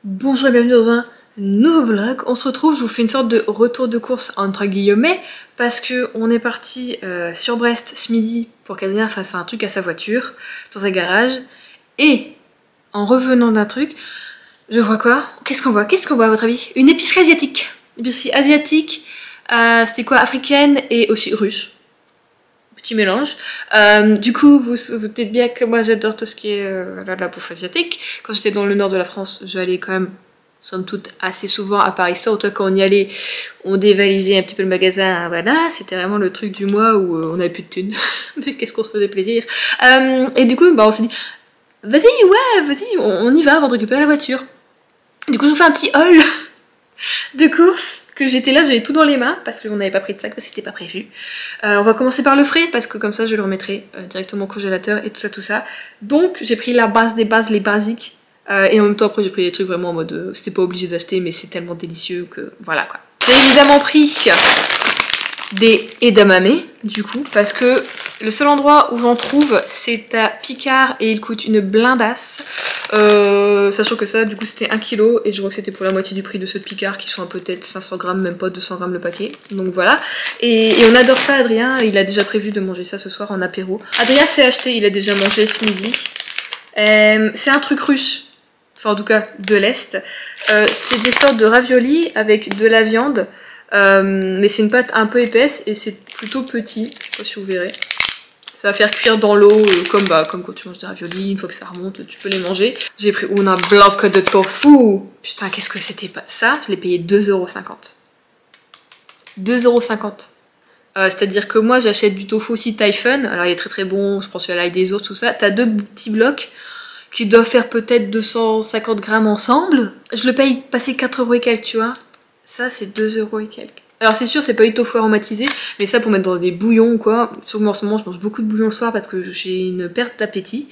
Bonjour et bienvenue dans un nouveau vlog. On se retrouve, je vous fais une sorte de retour de course entre guillemets parce que on est parti sur Brest ce midi pour qu'Adrien fasse un truc à sa voiture dans un garage et en revenant d'un truc, je vois quoi? Qu'est-ce qu'on voit? Qu'est-ce qu'on voit à votre avis? Une épicerie asiatique. Épicerie asiatique, c'était quoi? Africaine et aussi russe. Petit mélange. Du coup, vous doutez bien que moi j'adore tout ce qui est la bouffe asiatique. Quand j'étais dans le nord de la France, j'allais quand même, somme toute, assez souvent à Paris Store. Toi, quand on y allait, on dévalisait un petit peu le magasin. Voilà, c'était vraiment le truc du mois où on avait plus de thunes. Mais qu'est-ce qu'on se faisait plaisir. Et du coup, bah, on s'est dit, vas-y, ouais, vas-y, on y va avant de récupérer la voiture. Du coup, je vous fais un petit haul de courses. Que j'étais là, j'avais tout dans les mains parce qu'on n'avait pas pris de sac parce que c'était pas prévu. On va commencer par le frais parce que comme ça je le remettrai directement au congélateur et tout ça. Donc j'ai pris la base des bases, les basiques. Et en même temps après j'ai pris des trucs vraiment en mode c'était pas obligé d'acheter mais c'est tellement délicieux que voilà quoi. J'ai évidemment pris des edamame du coup parce que le seul endroit où j'en trouve c'est à Picard et il coûte une blindasse. Sachant que ça du coup c'était 1 kg et je crois que c'était pour la moitié du prix de ceux de Picard qui sont à peut-être 500 grammes, même pas 200 grammes le paquet. Donc voilà. Et on adore ça, Adrien, il a déjà prévu de manger ça ce soir en apéro. Adrien s'est acheté, il a déjà mangé ce midi. C'est un truc russe. Enfin en tout cas de l'Est. C'est des sortes de raviolis avec de la viande. Mais c'est une pâte un peu épaisse et c'est plutôt petit. Je sais pas si vous verrez. Ça va faire cuire dans l'eau comme quand tu manges des raviolis, une fois que ça remonte, tu peux les manger. J'ai pris un bloc de tofu. Putain, qu'est-ce que c'était pas ça? Je l'ai payé 2,50 €. 2,50 €. C'est-à-dire que moi j'achète du tofu aussi Typhon. Alors il est très très bon, je pense qu'il y a l'ail des ours, tout ça. T'as deux petits blocs qui doivent faire peut-être 250 grammes ensemble. Je le paye passer 4 € et quelques, tu vois. Ça c'est 2 € et quelques. Alors c'est sûr c'est pas du tofu aromatisé, mais ça pour mettre dans des bouillons ou quoi. Surtout en ce moment je mange beaucoup de bouillons le soir parce que j'ai une perte d'appétit.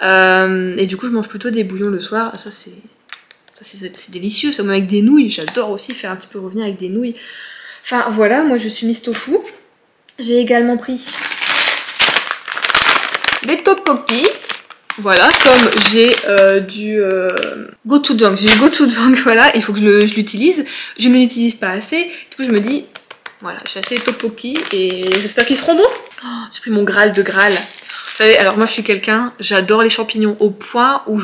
Et du coup je mange plutôt des bouillons le soir. Ça c'est délicieux, ça même avec des nouilles. J'adore aussi faire un petit peu revenir avec des nouilles. Enfin voilà, moi je suis Miss Tofu. J'ai également pris des tteokbokki. Voilà, comme j'ai du gochujang, j'ai du gochujang, voilà, il faut que je l'utilise. Je ne l'utilise pas assez, du coup je me dis, voilà, j'ai acheté les tteokbokki et j'espère qu'ils seront bons. Oh, j'ai pris mon Graal de Graal. Vous savez, alors moi je suis quelqu'un, j'adore les champignons au point où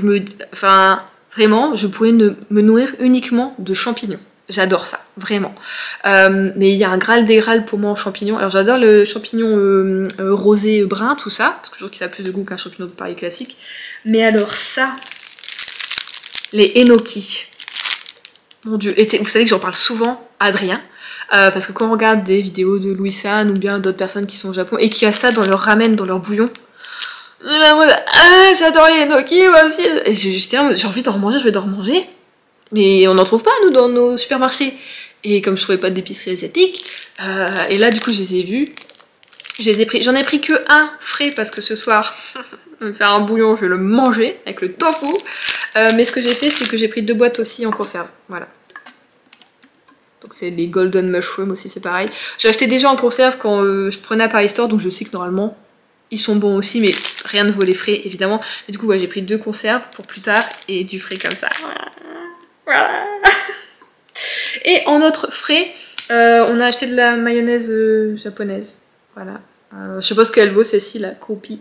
enfin, vraiment, je pourrais me nourrir uniquement de champignons. J'adore ça, vraiment. Mais il y a un Graal des Graal pour moi en champignons. Alors j'adore le champignon rosé brun, tout ça, parce que je trouve qu'il a plus de goût qu'un champignon de Paris classique. Mais alors ça, les enoki. Mon dieu, et vous savez que j'en parle souvent à Adrien, parce que quand on regarde des vidéos de Louis San ou bien d'autres personnes qui sont au Japon et qui a ça dans leur ramen, dans leur bouillon, j'adore les enoki moi aussi. Et j'ai envie d'en remanger, je vais d'en remanger. Mais on n'en trouve pas nous dans nos supermarchés. Et comme je trouvais pas d'épicerie asiatique, et là du coup je les ai vus, je les ai pris. J'en ai pris que un frais parce que ce soir, je vais faire un bouillon, je vais le manger avec le tofu. Mais ce que j'ai fait, c'est que j'ai pris 2 boîtes aussi en conserve. Voilà. Donc c'est les golden mushroom aussi, c'est pareil. J'ai acheté déjà en conserve quand je prenais à Paris Store, donc je sais que normalement ils sont bons aussi, mais rien ne vaut les frais évidemment. Et du coup ouais, j'ai pris 2 conserves pour plus tard et du frais comme ça. Voilà. Et en autre frais, on a acheté de la mayonnaise japonaise. Voilà. Je sais pas ce qu'elle vaut, celle-ci, la Kopai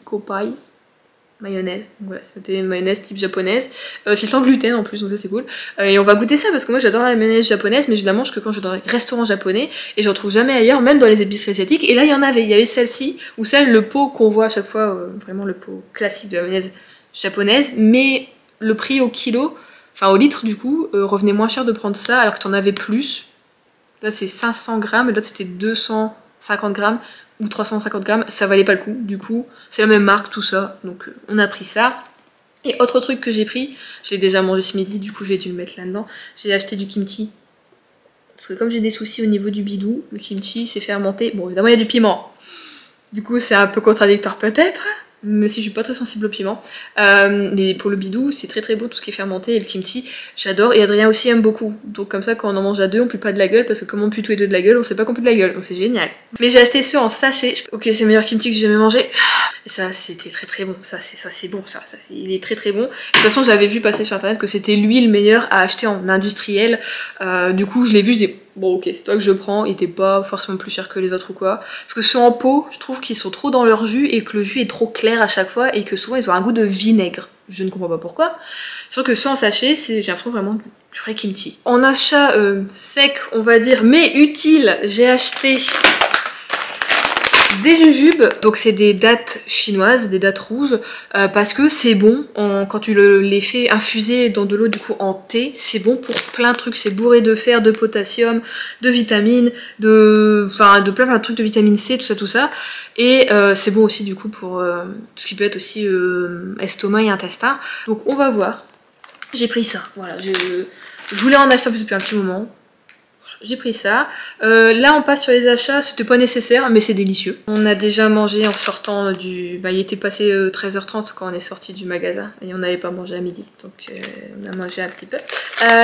mayonnaise. Donc voilà, c'était une mayonnaise type japonaise. C'est sans gluten en plus, donc ça c'est cool. Et on va goûter ça parce que moi j'adore la mayonnaise japonaise, mais je la mange que quand je vais dans un restaurant japonais et je retrouve jamais ailleurs, même dans les épiceries asiatiques. Et là il y avait celle-ci, ou celle, le pot qu'on voit à chaque fois, vraiment le pot classique de la mayonnaise japonaise, mais le prix au kilo. Enfin au litre du coup, revenait moins cher de prendre ça alors que t'en avais plus. Là c'est 500 grammes et l'autre c'était 250 grammes ou 350 grammes. Ça valait pas le coup du coup. C'est la même marque tout ça. Donc on a pris ça. Et autre truc que j'ai pris, je l'ai déjà mangé ce midi du coup j'ai dû le mettre là-dedans. J'ai acheté du kimchi. Parce que comme j'ai des soucis au niveau du bidou, le kimchi s'est fermenté. Bon évidemment il y a du piment. Du coup c'est un peu contradictoire peut-être. même si je suis pas très sensible au piment. Mais pour le bidou, c'est très très bon, tout ce qui est fermenté, et le kimchi, j'adore, et Adrien aussi aime beaucoup. Donc comme ça, quand on en mange à deux, on pue pas de la gueule, parce que comme on pue tous les deux de la gueule, on sait pas qu'on pue de la gueule, donc c'est génial. Mais j'ai acheté ceux en sachet. Ok, c'est le meilleur kimchi que j'ai jamais mangé. Et ça, c'était très très bon. Ça c'est bon, ça, il est très très bon. Et de toute façon, j'avais vu passer sur internet que c'était l'huile meilleure à acheter en industriel. Du coup, je l'ai vu, je dis bon, ok, c'est toi que je prends. Il était pas forcément plus cher que les autres ou quoi. Parce que ceux en pot, je trouve qu'ils sont trop dans leur jus et que le jus est trop clair à chaque fois et que souvent ils ont un goût de vinaigre. Je ne comprends pas pourquoi. C'est sûr que ceux en sachet, j'ai l'impression vraiment du vrai kimchi. En achat sec, on va dire, mais utile, j'ai acheté des jujubes, donc c'est des dattes chinoises, des dattes rouges, parce que c'est bon, quand tu les fais infuser dans de l'eau du coup en thé, c'est bon pour plein de trucs, c'est bourré de fer, de potassium, de vitamines, de plein de trucs, de vitamine C, tout ça, et c'est bon aussi du coup pour tout ce qui peut être aussi estomac et intestin, donc on va voir. J'ai pris ça, voilà, je voulais en acheter un peu depuis un petit moment. J'ai pris ça. Là on passe sur les achats, c'était pas nécessaire mais c'est délicieux. On a déjà mangé en sortant du... il était passé 13h30 quand on est sorti du magasin et on n'avait pas mangé à midi. Donc on a mangé un petit peu.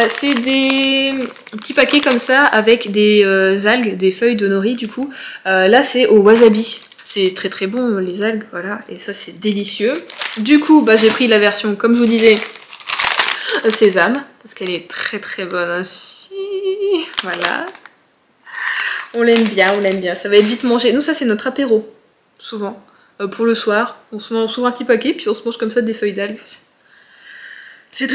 C'est des petits paquets comme ça avec des algues, des feuilles de nori du coup. Là c'est au wasabi. C'est très très bon les algues, voilà. Et ça c'est délicieux. Du coup j'ai pris la version comme je vous disais sésame parce qu'elle est très très bonne aussi. Voilà. On l'aime bien, ça va être vite mangé. Nous ça c'est notre apéro, souvent. Pour le soir, on se mange souvent un petit paquet, puis on se mange comme ça des feuilles d'algues. C'est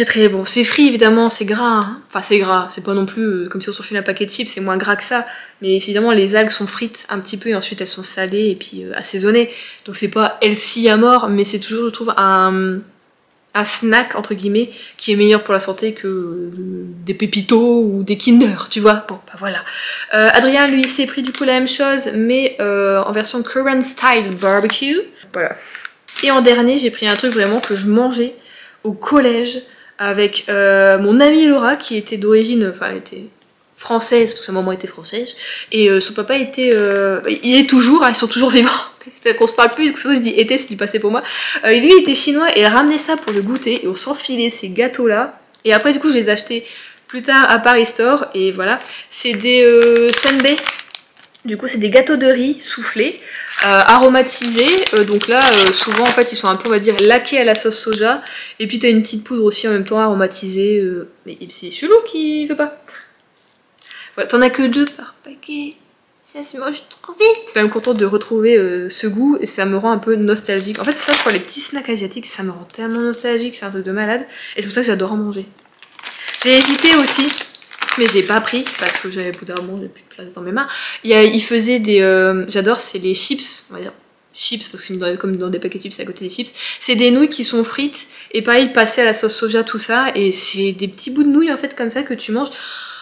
très bon. C'est frit évidemment, c'est gras. Hein. Enfin c'est gras, c'est pas non plus comme si on se refile un paquet de chips, c'est moins gras que ça. Mais évidemment les algues sont frites un petit peu et ensuite elles sont salées et puis assaisonnées. Donc c'est pas healthy à mort, mais c'est toujours je trouve un snack entre guillemets qui est meilleur pour la santé que des pépitos ou des Kinder, tu vois. Bon voilà. Adrien lui s'est pris du coup la même chose mais en version Korean style barbecue. Voilà. Et en dernier j'ai pris un truc vraiment que je mangeais au collège avec mon amie Laura qui était d'origine, enfin elle était française parce que sa maman était française et son papa était, il est toujours, hein, ils sont toujours vivants. C'est qu'on se parle plus, du coup je dis était, c'est du passé pour moi. Lui il était chinois et il ramenait ça pour le goûter et on s'enfilait ces gâteaux là. Et après du coup je les ai achetés plus tard à Paris Store et voilà. C'est des senbei. Du coup c'est des gâteaux de riz soufflés, aromatisés, donc là souvent en fait ils sont un peu on va dire laqués à la sauce soja. Et puis t'as une petite poudre aussi en même temps aromatisée, mais c'est chelou qui veut pas. Voilà, t'en as que 2 par paquet. Ça se mange trop vite. Je suis quand même contente de retrouver ce goût et ça me rend un peu nostalgique. En fait ça je crois les petits snacks asiatiques ça me rend tellement nostalgique, c'est un truc de malade. Et c'est pour ça que j'adore en manger. J'ai hésité aussi, mais j'ai pas pris parce que j'avais bout d'un moment, j'ai plus de place dans mes mains. Il faisait des... j'adore, c'est les chips, on va dire. Chips parce que c'est mis comme dans des paquets de chips à côté des chips. C'est des nouilles qui sont frites et pareil passées à la sauce soja tout ça et c'est des petits bouts de nouilles en fait comme ça que tu manges.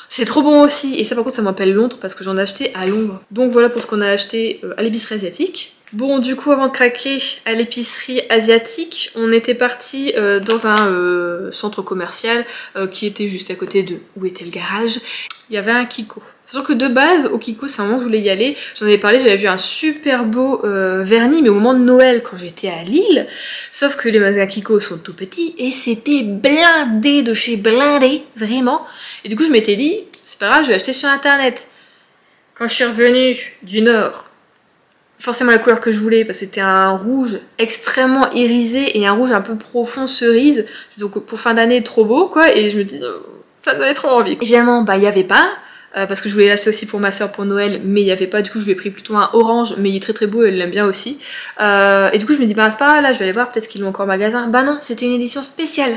C'est trop bon aussi, et ça par contre ça m'appelle Londres parce que j'en ai acheté à Londres. Donc voilà pour ce qu'on a acheté à l'épicerie asiatique. Bon du coup avant de craquer à l'épicerie asiatique, on était parti dans un centre commercial qui était juste à côté de où était le garage. Il y avait un Kiko. Sachant que de base au Kiko c'est un moment où je voulais y aller, j'en avais parlé, j'avais vu un super beau vernis mais au moment de Noël quand j'étais à Lille. Sauf que les magasins Kiko sont tout petits et c'était blindé de chez blindé, vraiment. Et du coup je m'étais dit, c'est pas grave, je vais acheter sur internet. Quand je suis revenue du Nord, forcément la couleur que je voulais, parce que c'était un rouge extrêmement irisé et un rouge un peu profond cerise. Donc pour fin d'année, trop beau quoi. Et je me dis, ça donnait trop envie. Évidemment, il n'y avait pas. Parce que je voulais l'acheter aussi pour ma soeur pour Noël, mais il n'y avait pas, du coup je lui ai pris plutôt un orange, mais il est très très beau, elle l'aime bien aussi. Et du coup je me dis, bah c'est pas grave, là je vais aller voir, peut-être qu'ils l'ont encore au magasin. Bah non, c'était une édition spéciale.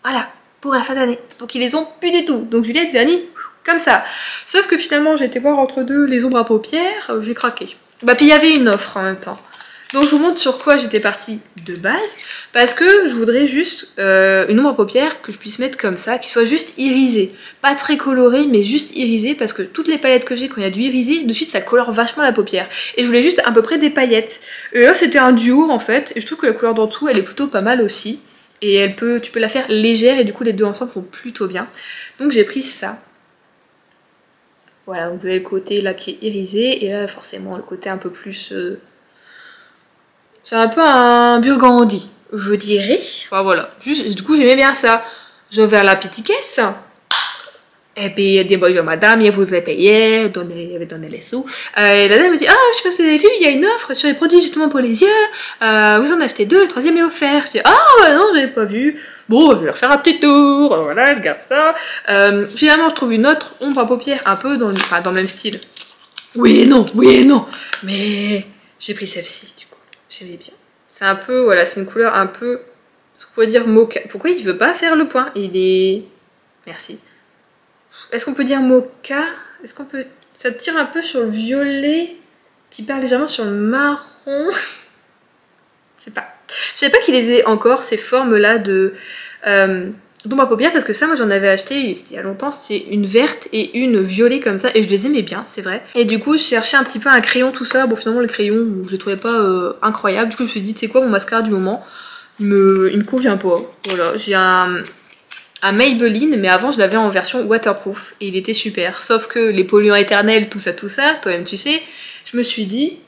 Voilà, pour la fin d'année. Donc ils les ont plus du tout. Donc Juliette vernis, comme ça. Sauf que finalement j'ai été voir entre deux les ombres à paupières, j'ai craqué. Bah puis il y avait une offre en même temps. Donc je vous montre sur quoi j'étais partie de base, parce que je voudrais juste une ombre à paupières que je puisse mettre comme ça, qui soit juste irisée. Pas très colorée, mais juste irisée, parce que toutes les palettes que j'ai, quand il y a du irisé, de suite ça colore vachement la paupière. Et je voulais juste à peu près des paillettes. Et là c'était un duo en fait, et je trouve que la couleur d'en dessous elle est plutôt pas mal aussi. Et tu peux la faire légère, et du coup les deux ensemble font plutôt bien. Donc j'ai pris ça. Voilà, vous avez le côté là qui est irisé, et là forcément le côté un peu plus... C'est un peu un burgundy, je dirais. Enfin voilà, juste, du coup j'aimais bien ça. J'ai ouvert la petite caisse. Et puis il dit bonjour madame, il vous a payé, il avait donné les sous. Et la dame me dit ah je sais pas si vous avez vu, il y a une offre sur les produits justement pour les yeux. Vous en achetez 2, le 3e est offert. Je dis ah bah non j'avais pas vu. Bon je vais refaire un petit tour, voilà, regarde ça. Finalement je trouve une autre ombre à paupières un peu dans le même style. Oui et non. Mais j'ai pris celle-ci du coup, j'aimais bien. C'est un peu, voilà, c'est une couleur un peu, ce qu'on pourrait dire mocha. Pourquoi il veut pas faire le point? Il est... Merci. Est-ce qu'on peut dire mocha? Est-ce qu'on peut... Ça tire un peu sur le violet, qui part légèrement sur le marron. Je sais pas. Je savais pas qu'il les faisait encore, ces formes-là de... d'ombre à paupières, parce que ça, moi j'en avais acheté il y a longtemps, c'est une verte et une violet comme ça, et je les aimais bien, c'est vrai. Et du coup, je cherchais un petit peu un crayon, tout ça. Bon, finalement, le crayon, je le trouvais pas incroyable. Du coup, je me suis dit, c'est quoi mon mascara du moment? Il me convient pas. Voilà, j'ai un Maybelline, mais avant, je l'avais en version waterproof, et il était super. Sauf que les polluants éternels, tout ça, toi-même, tu sais, je me suis dit...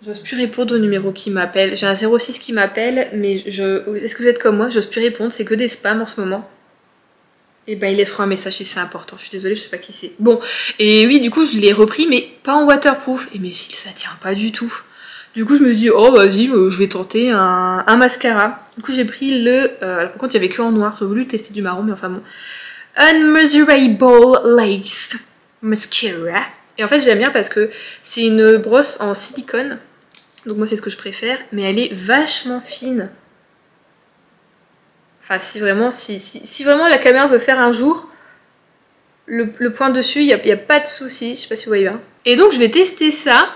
J'ose plus répondre au numéro qui m'appelle. J'ai un 06 qui m'appelle, mais est-ce que vous êtes comme moi? J'ose plus répondre, c'est que des spams en ce moment. Et ben ils laisseront un message si c'est important. Je suis désolée, je sais pas qui c'est. Bon, et oui, du coup je l'ai repris, mais pas en waterproof. Et mais si ça tient pas du tout. Du coup je me suis dit, oh vas-y, je vais tenter un mascara. Du coup j'ai pris le... par contre il y avait que en noir, j'ai voulu tester du marron, mais enfin bon. Unmeasurable Lace Mascara. Et en fait j'aime bien parce que c'est une brosse en silicone. Donc moi c'est ce que je préfère, mais elle est vachement fine. Enfin si vraiment la caméra veut faire un jour le point dessus, il n'y a pas de souci, je sais pas si vous voyez bien. Et donc je vais tester ça,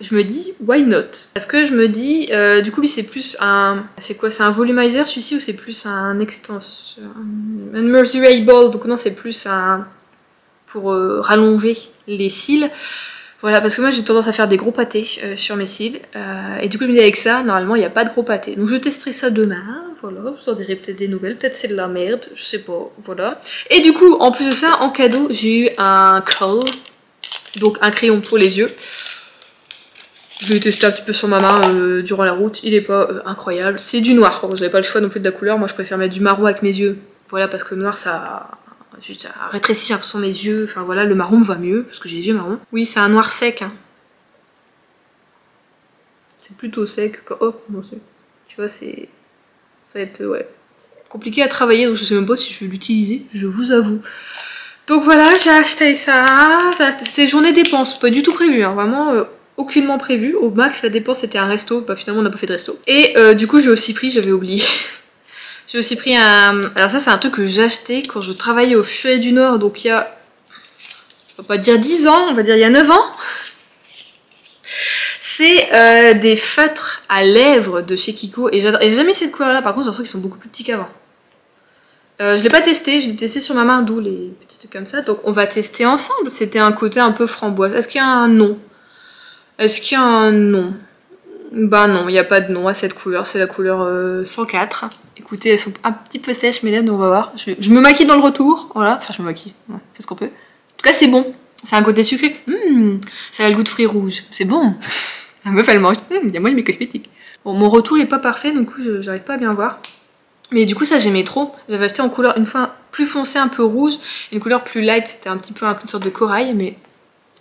je me dis why not? Parce que je me dis, du coup lui c'est plus un... C'est quoi? C'est un volumizer celui-ci ou c'est plus un extension? Un measurable, donc non c'est plus un... pour rallonger les cils. Voilà, parce que moi j'ai tendance à faire des gros pâtés sur mes cils. Et du coup je me dis avec ça, normalement il n'y a pas de gros pâtés. Donc je testerai ça demain, voilà, je vous en dirai peut-être des nouvelles, peut-être c'est de la merde, je sais pas, voilà. Et du coup, en plus de ça, en cadeau, j'ai eu un Kohl, donc un crayon pour les yeux. Je l'ai testé un petit peu sur ma main durant la route, il est pas incroyable. C'est du noir, j'avais pas le choix non plus de la couleur, moi je préfère mettre du marron avec mes yeux. Voilà, parce que noir ça... Juste à rétrécir sur mes yeux, enfin voilà, le marron me va mieux, parce que j'ai les yeux marrons. Oui, c'est un noir sec. Hein. C'est plutôt sec. Oh, non, tu vois, c'est... Ça va être, ouais, compliqué à travailler, donc je sais même pas si je vais l'utiliser, je vous avoue. Donc voilà, j'ai acheté ça. C'était journée dépenses, pas du tout prévu, hein, vraiment aucunement prévu. Au max, la dépense c'était un resto, bah finalement on n'a pas fait de resto. Et du coup, j'ai aussi pris, j'avais oublié... J'ai aussi pris un... Alors ça c'est un truc que j'ai acheté quand je travaillais au Furet du Nord, donc il y a... Je vais pas dire 10 ans, on va dire il y a 9 ans. C'est des feutres à lèvres de chez Kiko, et j'ai jamais eu cette couleur là, par contre j'ai l'impression qu'ils sont beaucoup plus petits qu'avant. Je l'ai pas testé, je l'ai testé sur ma main, d'où les petits trucs comme ça, donc on va tester ensemble. C'était un côté un peu framboise. Est-ce qu'il y a un nom? Est-ce qu'il y a un nom? Bah non, il n'y a pas de nom à cette couleur, c'est la couleur 104. Écoutez, elles sont un petit peu sèches mes lèvres, donc on va voir. Je me maquille dans le retour, voilà. Enfin, je me maquille, ouais, fais ce qu'on peut. En tout cas, c'est bon. C'est un côté sucré. Ça a le goût de fruits rouges. C'est bon. La meuf, elle mange. Il y a moins de mes cosmétiques. Bon, mon retour est pas parfait, donc du coup, j'arrive pas à bien voir. Mais du coup, ça, j'aimais trop. J'avais acheté en couleur, une fois plus foncé, un peu rouge. Une couleur plus light, c'était un petit peu une sorte de corail, mais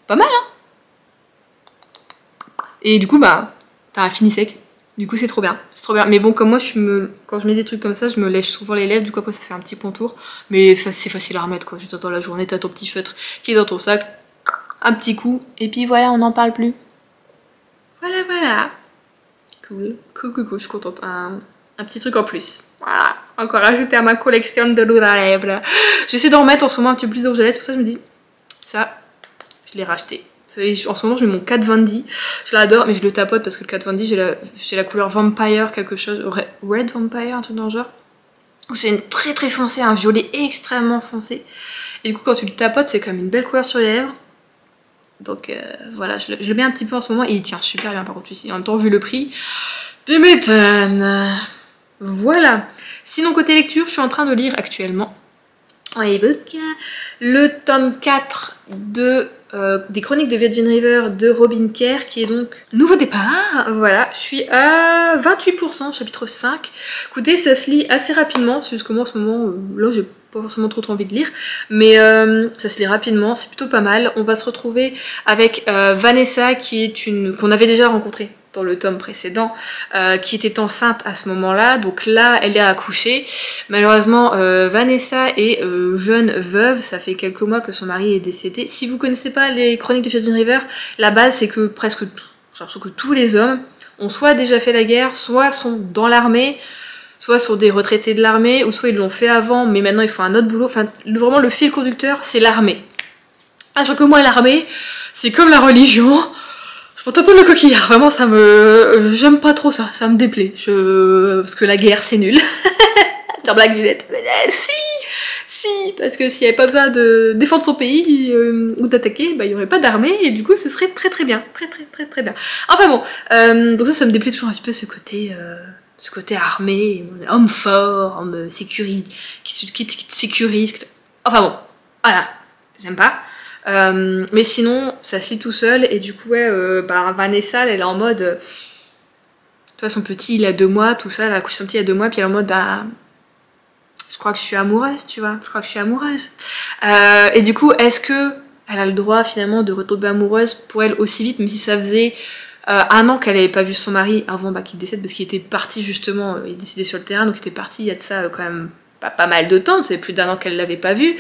pas mal, hein. Et du coup, bah... T'as un fini sec, du coup c'est trop bien, Mais bon, comme moi quand je mets des trucs comme ça, je me lèche souvent les lèvres, du coup après ça fait un petit contour. Mais c'est facile à remettre quoi, juste dans la journée, t'as ton petit feutre qui est dans ton sac, un petit coup, et puis voilà, on n'en parle plus. Voilà. Cool, je suis contente, un petit truc en plus. Voilà, encore ajouté à ma collection de rouge à lèvres. J'essaie d'en remettre en ce moment un petit peu plus de rouge à lèvres, c'est pour ça que je me dis, ça, je l'ai racheté. En ce moment je mets mon Kat Von D, je l'adore mais je le tapote parce que le Kat Von D j'ai la couleur Vampire quelque chose, Red Vampire, un truc dans le genre. C'est une très très foncée, un violet extrêmement foncé. Et du coup quand tu le tapotes c'est comme une belle couleur sur les lèvres. Donc voilà, je le mets un petit peu en ce moment et il tient super bien par contre ici. En même temps vu le prix, tu m'étonnes. Voilà. Sinon côté lecture, je suis en train de lire actuellement en e-book le tome 4 de des Chroniques de Virgin River de Robin Kerr, qui est donc nouveau départ. Voilà, je suis à 28%, chapitre 5. Écoutez, ça se lit assez rapidement, c'est juste que moi en ce moment, là j'ai pas forcément trop envie de lire, mais ça se lit rapidement, c'est plutôt pas mal. On va se retrouver avec Vanessa, qui est qu'on avait déjà rencontrée dans le tome précédent, qui était enceinte à ce moment-là, donc là elle est accouchée. Malheureusement Vanessa est jeune veuve, ça fait quelques mois que son mari est décédé. Si vous connaissez pas les Chroniques de Virgin River, la base c'est que presque j'ai l'impression que tous les hommes ont soit déjà fait la guerre, soit sont dans l'armée, soit sont des retraités de l'armée, ou soit ils l'ont fait avant mais maintenant ils font un autre boulot. Enfin vraiment le fil conducteur c'est l'armée. Sachant que moi l'armée c'est comme la religion, je m'en tape pas de coquillard, vraiment ça me... J'aime pas trop ça, ça me déplaît. Parce que la guerre c'est nul. C'est un blague lunette. Si, parce que s'il n'y avait pas besoin de défendre son pays ou d'attaquer, bah il n'y aurait pas d'armée et du coup ce serait très bien. Très bien. Enfin bon, donc ça me déplaît toujours un petit peu ce côté armé, homme fort, homme qui te sécurise. Enfin bon, voilà, j'aime pas. Mais sinon ça se lit tout seul et du coup ouais Vanessa elle est en mode tu vois son petit il a 2 mois tout ça elle a accouché son petit il y a 2 mois puis elle est en mode bah je crois que je suis amoureuse tu vois et du coup est-ce que elle a le droit finalement de retomber amoureuse pour elle aussi vite, même si ça faisait 1 an qu'elle avait pas vu son mari avant qu'il décède parce qu'il était parti justement, il est décédé sur le terrain donc il était parti il y a de ça quand même pas mal de temps, c'est plus d'1 an qu'elle l'avait pas vu.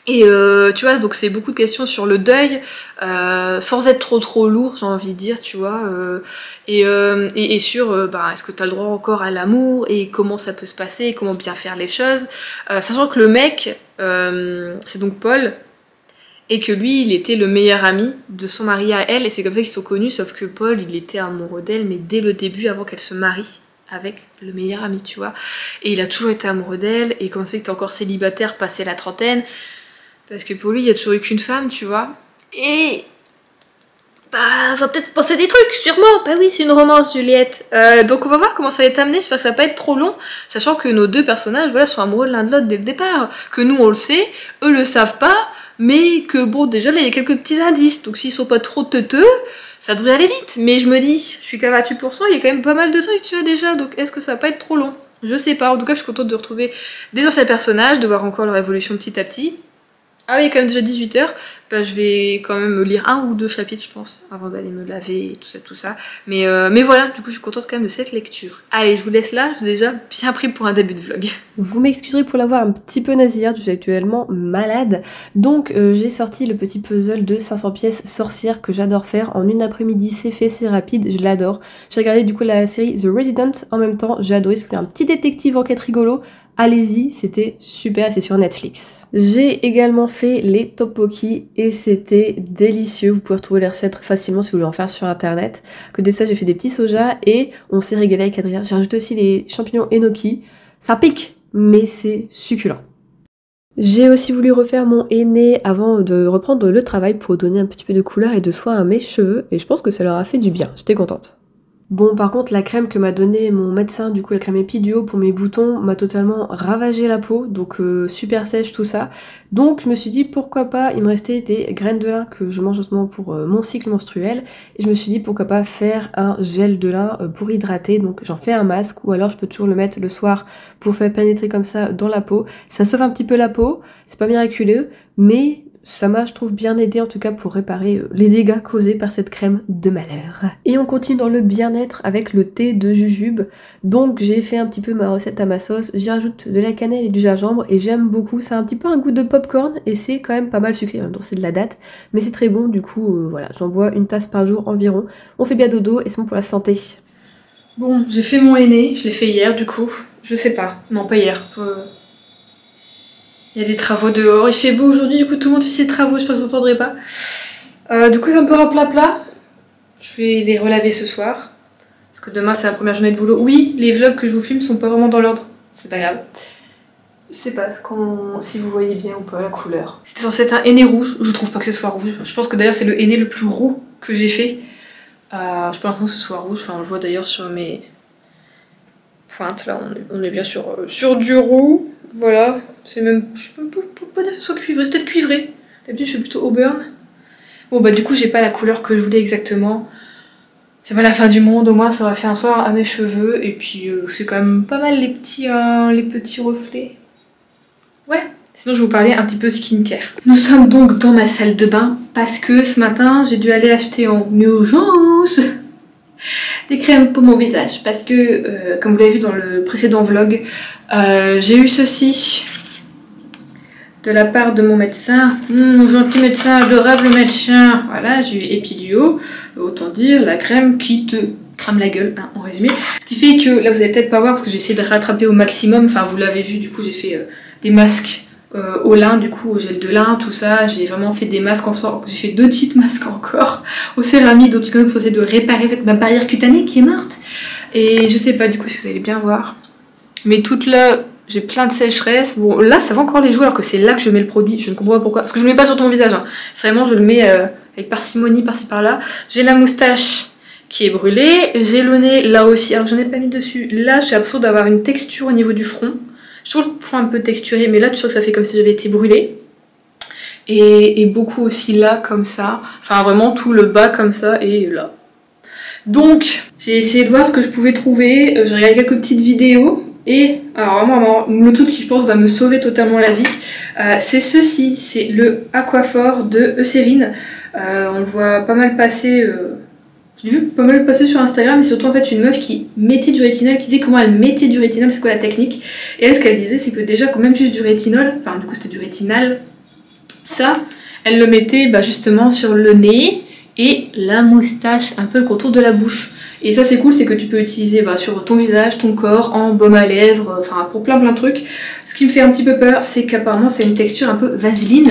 Et tu vois, donc c'est beaucoup de questions sur le deuil, sans être trop lourd, j'ai envie de dire, tu vois, et sur est-ce que t'as le droit encore à l'amour, et comment ça peut se passer, et comment bien faire les choses, sachant que le mec, c'est donc Paul, et que lui, il était le meilleur ami de son mari à elle, et c'est comme ça qu'ils sont connus, sauf que Paul, il était amoureux d'elle, mais dès le début, avant qu'elle se marie avec le meilleur ami, tu vois, et il a toujours été amoureux d'elle, et quand on sait que t'es encore célibataire, passé la trentaine, parce que pour lui, il y a toujours eu qu'une femme, tu vois. Et... bah, va peut-être se passer des trucs, sûrement. Bah oui, c'est une romance, Juliette. Donc on va voir comment ça va être amené. J'espère que ça va pas être trop long. Sachant que nos 2 personnages, voilà, sont amoureux l'un de l'autre dès le départ. Que nous, on le sait. Eux le savent pas. Mais que bon, déjà, là, il y a quelques petits indices. Donc s'ils sont pas trop teuteux, ça devrait aller vite. Mais je me dis, je suis qu'à 28%, il y a quand même pas mal de trucs, tu vois, déjà. Donc est-ce que ça va pas être trop long? Je sais pas. En tout cas, je suis contente de retrouver des anciens personnages, de voir encore leur évolution petit à petit. Ah oui, il est quand même déjà 18h, bah, je vais quand même lire 1 ou 2 chapitres, je pense, avant d'aller me laver et tout ça. Mais voilà, du coup, je suis contente quand même de cette lecture. Allez, je vous laisse là, je vous ai déjà bien pris pour un début de vlog. Vous m'excuserez pour l'avoir un petit peu nasillarde, je suis actuellement malade. Donc j'ai sorti le petit puzzle de 500 pièces sorcières que j'adore faire en une après-midi, c'est fait, c'est rapide, je l'adore. J'ai regardé du coup la série The Resident en même temps, j'ai adoré, c'était un petit détective enquête rigolo. Allez-y, c'était super, c'est sur Netflix. J'ai également fait les tteokbokki et c'était délicieux. Vous pouvez retrouver les recettes facilement si vous voulez en faire sur internet. À côté de ça, j'ai fait des petits sojas et on s'est régalé avec Adrien. J'ai rajouté aussi les champignons enoki. Ça pique, mais c'est succulent. J'ai aussi voulu refaire mon henné avant de reprendre le travail pour donner un petit peu de couleur et de soin à mes cheveux et je pense que ça leur a fait du bien. J'étais contente. Bon, par contre, la crème que m'a donnée mon médecin, du coup la crème Epiduo pour mes boutons, m'a totalement ravagé la peau, donc super sèche tout ça. Donc je me suis dit pourquoi pas, il me restait des graines de lin que je mange en ce moment pour mon cycle menstruel, et je me suis dit pourquoi pas faire un gel de lin pour hydrater, donc j'en fais un masque, ou alors je peux toujours le mettre le soir pour faire pénétrer comme ça dans la peau. Ça sauve un petit peu la peau, c'est pas miraculeux, mais... ça m'a, je trouve, bien aidé en tout cas pour réparer les dégâts causés par cette crème de malheur. Et on continue dans le bien-être avec le thé de jujube. Donc j'ai fait un petit peu ma recette à ma sauce, j'y rajoute de la cannelle et du gingembre et j'aime beaucoup. Ça a un petit peu un goût de popcorn et c'est quand même pas mal sucré, en même temps c'est de la date, mais c'est très bon, du coup voilà, j'en bois 1 tasse par jour environ. On fait bien dodo et c'est bon pour la santé. Bon, j'ai fait mon henné, je l'ai fait hier du coup, je sais pas, non pas hier. Il y a des travaux dehors, il fait beau aujourd'hui, du coup tout le monde fait ses travaux, j'espère que vous n'entendrez pas. Du coup, un peu rapla. Je vais les relaver ce soir. Parce que demain, c'est la première journée de boulot. Oui, les vlogs que je vous filme sont pas vraiment dans l'ordre. C'est pas grave. Je sais pas si vous voyez bien ou pas la couleur. C'était censé être un henné rouge, je trouve pas que ce soit rouge. Je pense que d'ailleurs, c'est le henné le plus roux que j'ai fait. Je pas l'impression que ce soit rouge, enfin, on le voit d'ailleurs sur mes pointes. Là, on est bien sur du roux. Voilà, c'est même... je peux pas dire que ce soit cuivré, c'est peut-être cuivré. D'habitude, je suis plutôt auburn. Bon, bah du coup, j'ai pas la couleur que je voulais exactement. C'est pas la fin du monde, au moins ça aura fait un soir à mes cheveux. Et puis, c'est quand même pas mal les petits reflets. Ouais. Sinon, je vais vous parler un petit peu skincare. Nous sommes donc dans ma salle de bain parce que ce matin, j'ai dû aller acheter en urgence des crèmes pour mon visage. Parce que, comme vous l'avez vu dans le précédent vlog, j'ai eu ceci de la part de mon médecin. Mon gentil médecin, adorable médecin. Voilà, j'ai eu Epiduo. Autant dire la crème qui te crame la gueule, hein, en résumé. Ce qui fait que, là vous allez peut-être pas voir parce que j'ai essayé de rattraper au maximum. Enfin, vous l'avez vu, du coup, j'ai fait des masques au lin, du coup au gel de lin, tout ça. J'ai vraiment fait des masques en sorte. J'ai fait 2 cheat masques encore au céramide, donc il faut essayer de réparer en fait, ma barrière cutanée qui est morte. Et je sais pas du coup si vous allez bien voir. Mais toute là, j'ai plein de sécheresse. Bon là ça va encore les jouer alors que c'est là que je mets le produit. Je ne comprends pas pourquoi. Parce que je le mets pas sur ton visage. Hein. C'est vraiment je le mets avec parcimonie par-ci par-là. J'ai la moustache qui est brûlée. J'ai le nez là aussi. Alors j'en ai pas mis dessus. Là je suis absurde d'avoir une texture au niveau du front. Je trouve le front un peu texturé, mais là tu sens que ça fait comme si j'avais été brûlée. Et beaucoup aussi là, comme ça. Enfin vraiment tout le bas comme ça et là. Donc j'ai essayé de voir ce que je pouvais trouver. J'ai regardé quelques petites vidéos. Et alors vraiment le truc qui je pense va me sauver totalement la vie, c'est ceci. C'est le Aquaphor de Eucérine. On le voit pas mal passer... J'ai vu pas mal passer sur Instagram, mais surtout en fait une meuf qui mettait du rétinol, qui disait comment elle mettait du rétinol, c'est quoi la technique. Et elle, ce qu'elle disait, c'est que déjà quand même juste du rétinol, enfin du coup c'était du rétinal, ça, elle le mettait bah, justement sur le nez et la moustache, un peu le contour de la bouche. Et ça c'est cool, c'est que tu peux utiliser bah, sur ton visage, ton corps, en baume à lèvres, enfin pour plein de trucs. Ce qui me fait un petit peu peur, c'est qu'apparemment c'est une texture un peu vaseline.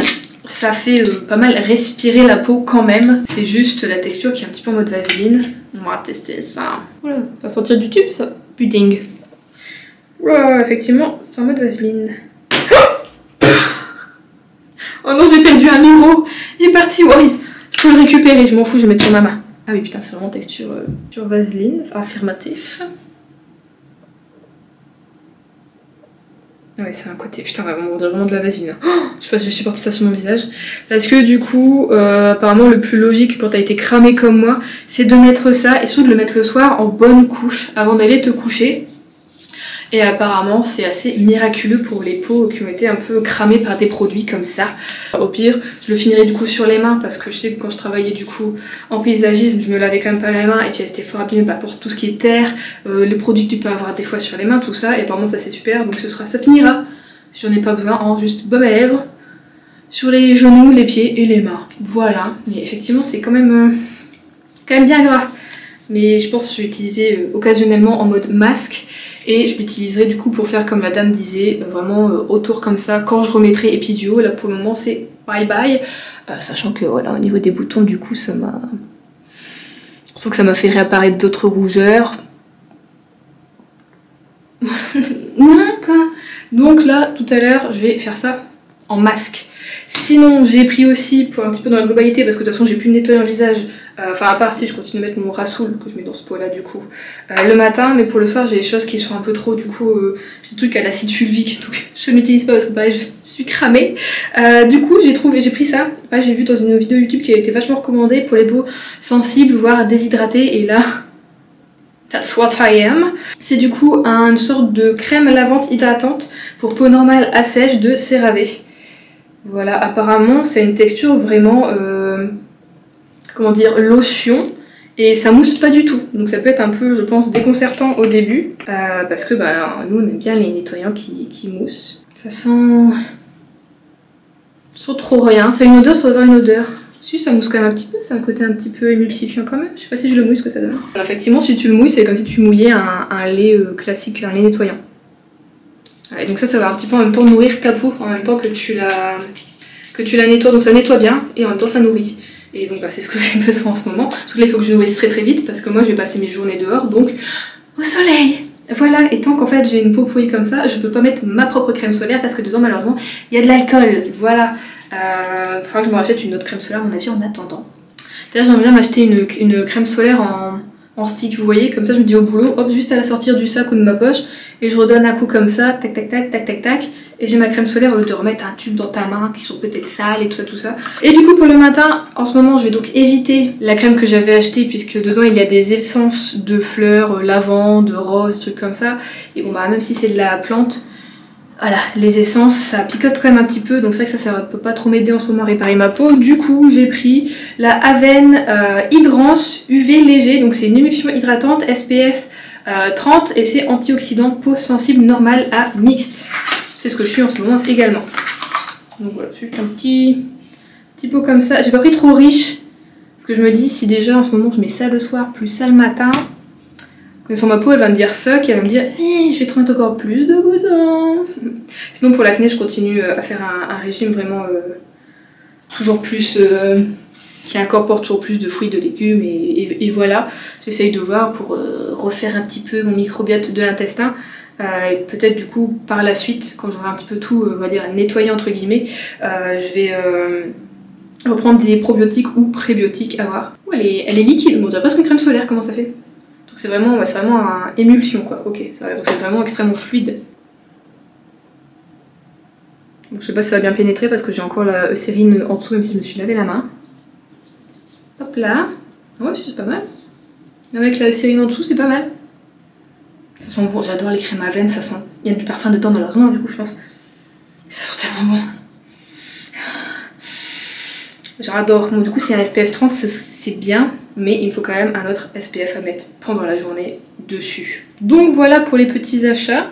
Ça fait pas mal respirer la peau quand même. C'est juste la texture qui est un petit peu en mode vaseline. On va tester ça. Voilà, ça va sortir du tube ça. Pudding. Wow, effectivement, c'est en mode vaseline. Oh non, j'ai perdu 1 euro. Il est parti, ouais. Je peux le récupérer, je m'en fous, je vais mettre sur ma main. Ah oui, putain, c'est vraiment texture sur vaseline, affirmatif. Ouais, c'est un côté, putain, on dirait vraiment de la vaseline. Oh, je sais pas si je vais supporter ça sur mon visage. Parce que du coup, apparemment, le plus logique quand t'as été cramé comme moi, c'est de mettre ça et surtout de le mettre le soir en bonne couche avant d'aller te coucher. Et apparemment, c'est assez miraculeux pour les peaux qui ont été un peu cramées par des produits comme ça. Au pire, je le finirai du coup sur les mains parce que je sais que quand je travaillais du coup en paysagisme, je me lavais quand même pas les mains et puis c'était fort abîmé bah, pour tout ce qui est terre, les produits que tu peux avoir des fois sur les mains, tout ça. Et apparemment, ça c'est super, donc ça finira. Si j'en ai pas besoin, en juste baume à lèvres, sur les genoux, les pieds et les mains. Voilà. Mais effectivement, c'est quand même bien gras. Mais je pense que je vais l'utiliser occasionnellement en mode masque. Et je l'utiliserai du coup pour faire comme la dame disait, vraiment autour comme ça, quand je remettrai Epiduo. Là pour le moment c'est bye bye. Sachant que voilà, au niveau des boutons du coup ça m'a... Je trouve que ça m'a fait réapparaître d'autres rougeurs. Voilà quoi. Donc là tout à l'heure je vais faire ça en masque. Sinon j'ai pris aussi pour un petit peu dans la globalité parce que de toute façon j'ai plus de nettoyer un visage. Enfin à part si je continue de mettre mon Rasoul que je mets dans ce pot là du coup le matin, mais pour le soir j'ai des choses qui sont un peu trop du coup j'ai des trucs à l'acide fulvique donc je n'utilise pas parce que pareil je suis cramée. Du coup j'ai pris ça, j'ai vu dans une vidéo YouTube qui a été vachement recommandée pour les peaux sensibles voire déshydratées et là that's what I am. C'est du coup une sorte de crème lavante hydratante pour peau normale à sèche de CeraVe. Voilà, apparemment c'est une texture vraiment comment dire, lotion et ça mousse pas du tout, donc ça peut être un peu je pense déconcertant au début parce que bah, nous on aime bien les nettoyants qui moussent. Ça sent trop rien, ça a une odeur, ça doit avoir une odeur. Si ça mousse quand même un petit peu, c'est un côté un petit peu émulsifiant quand même, je sais pas si je le mouille ce que ça donne. Alors, effectivement si tu le mouilles c'est comme si tu mouillais un lait classique, un lait nettoyant. Et donc ça va un petit peu en même temps nourrir ta peau en même temps que tu la nettoies, donc ça nettoie bien et en même temps ça nourrit. Et donc bah, c'est ce que j'ai besoin en ce moment. Surtout là il faut que je nourrisse très vite parce que moi je vais passer mes journées dehors, donc au soleil. Voilà, et tant qu'en fait j'ai une peau pourrie comme ça, je peux pas mettre ma propre crème solaire parce que dedans malheureusement il y a de l'alcool. Voilà. Faudra que je me rachète une autre crème solaire à mon avis en attendant. D'ailleurs j'aimerais bien m'acheter une crème solaire en en stick, vous voyez, comme ça je me dis au boulot, hop, juste à la sortir du sac ou de ma poche, et je redonne un coup comme ça, tac tac tac tac tac tac, et j'ai ma crème solaire au lieu de remettre un tube dans ta main qui sont peut-être sales et tout ça tout ça. Et du coup pour le matin, en ce moment je vais donc éviter la crème que j'avais achetée puisque dedans il y a des essences de fleurs, lavande, rose, trucs comme ça, et bon bah même si c'est de la plante, voilà, les essences, ça picote quand même un petit peu, donc c'est vrai que ça peut pas trop m'aider en ce moment à réparer ma peau. Du coup, j'ai pris la Avène Hydrance UV léger, donc c'est une émulsion hydratante SPF 30 et c'est antioxydant peau sensible normale à mixte. C'est ce que je suis en ce moment également. Donc voilà, c'est juste un petit pot comme ça. J'ai pas pris trop riche, parce que je me dis, si déjà en ce moment je mets ça le soir, plus ça le matin, connaissant ma peau, elle va me dire fuck, elle va me dire je vais te mettre encore plus de boutons. Sinon pour l'acné, je continue à faire un régime vraiment toujours plus qui incorpore toujours plus de fruits, de légumes et voilà. J'essaye de voir pour refaire un petit peu mon microbiote de l'intestin. Et peut-être du coup par la suite, quand j'aurai un petit peu tout, on va dire nettoyé entre guillemets, je vais reprendre des probiotiques ou prébiotiques à voir. Oh, elle est liquide, on dirait presque une crème solaire, comment ça fait? Donc c'est vraiment une émulsion quoi, ok, donc c'est vraiment extrêmement fluide. Donc je sais pas si ça va bien pénétrer parce que j'ai encore la Eucérine en dessous même si je me suis lavé la main. Hop là, ouais c'est pas mal. Avec la Eucérine en dessous c'est pas mal. Ça sent bon, j'adore les crèmes Avène, ça sent... Il y a du parfum dedans malheureusement du coup je pense. Ça sent tellement bon. J'adore, bon du coup c'est un SPF 30 c'est bien, mais il me faut quand même un autre SPF à mettre pendant la journée dessus. Donc voilà pour les petits achats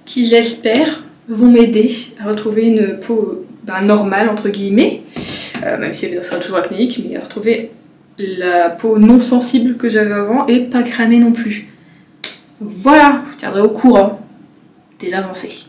qui j'espère vont m'aider à retrouver une peau normale entre guillemets, même si elle sera toujours acnéique, mais à retrouver la peau non sensible que j'avais avant et pas cramée non plus. Voilà, je tiendrai au courant des avancées.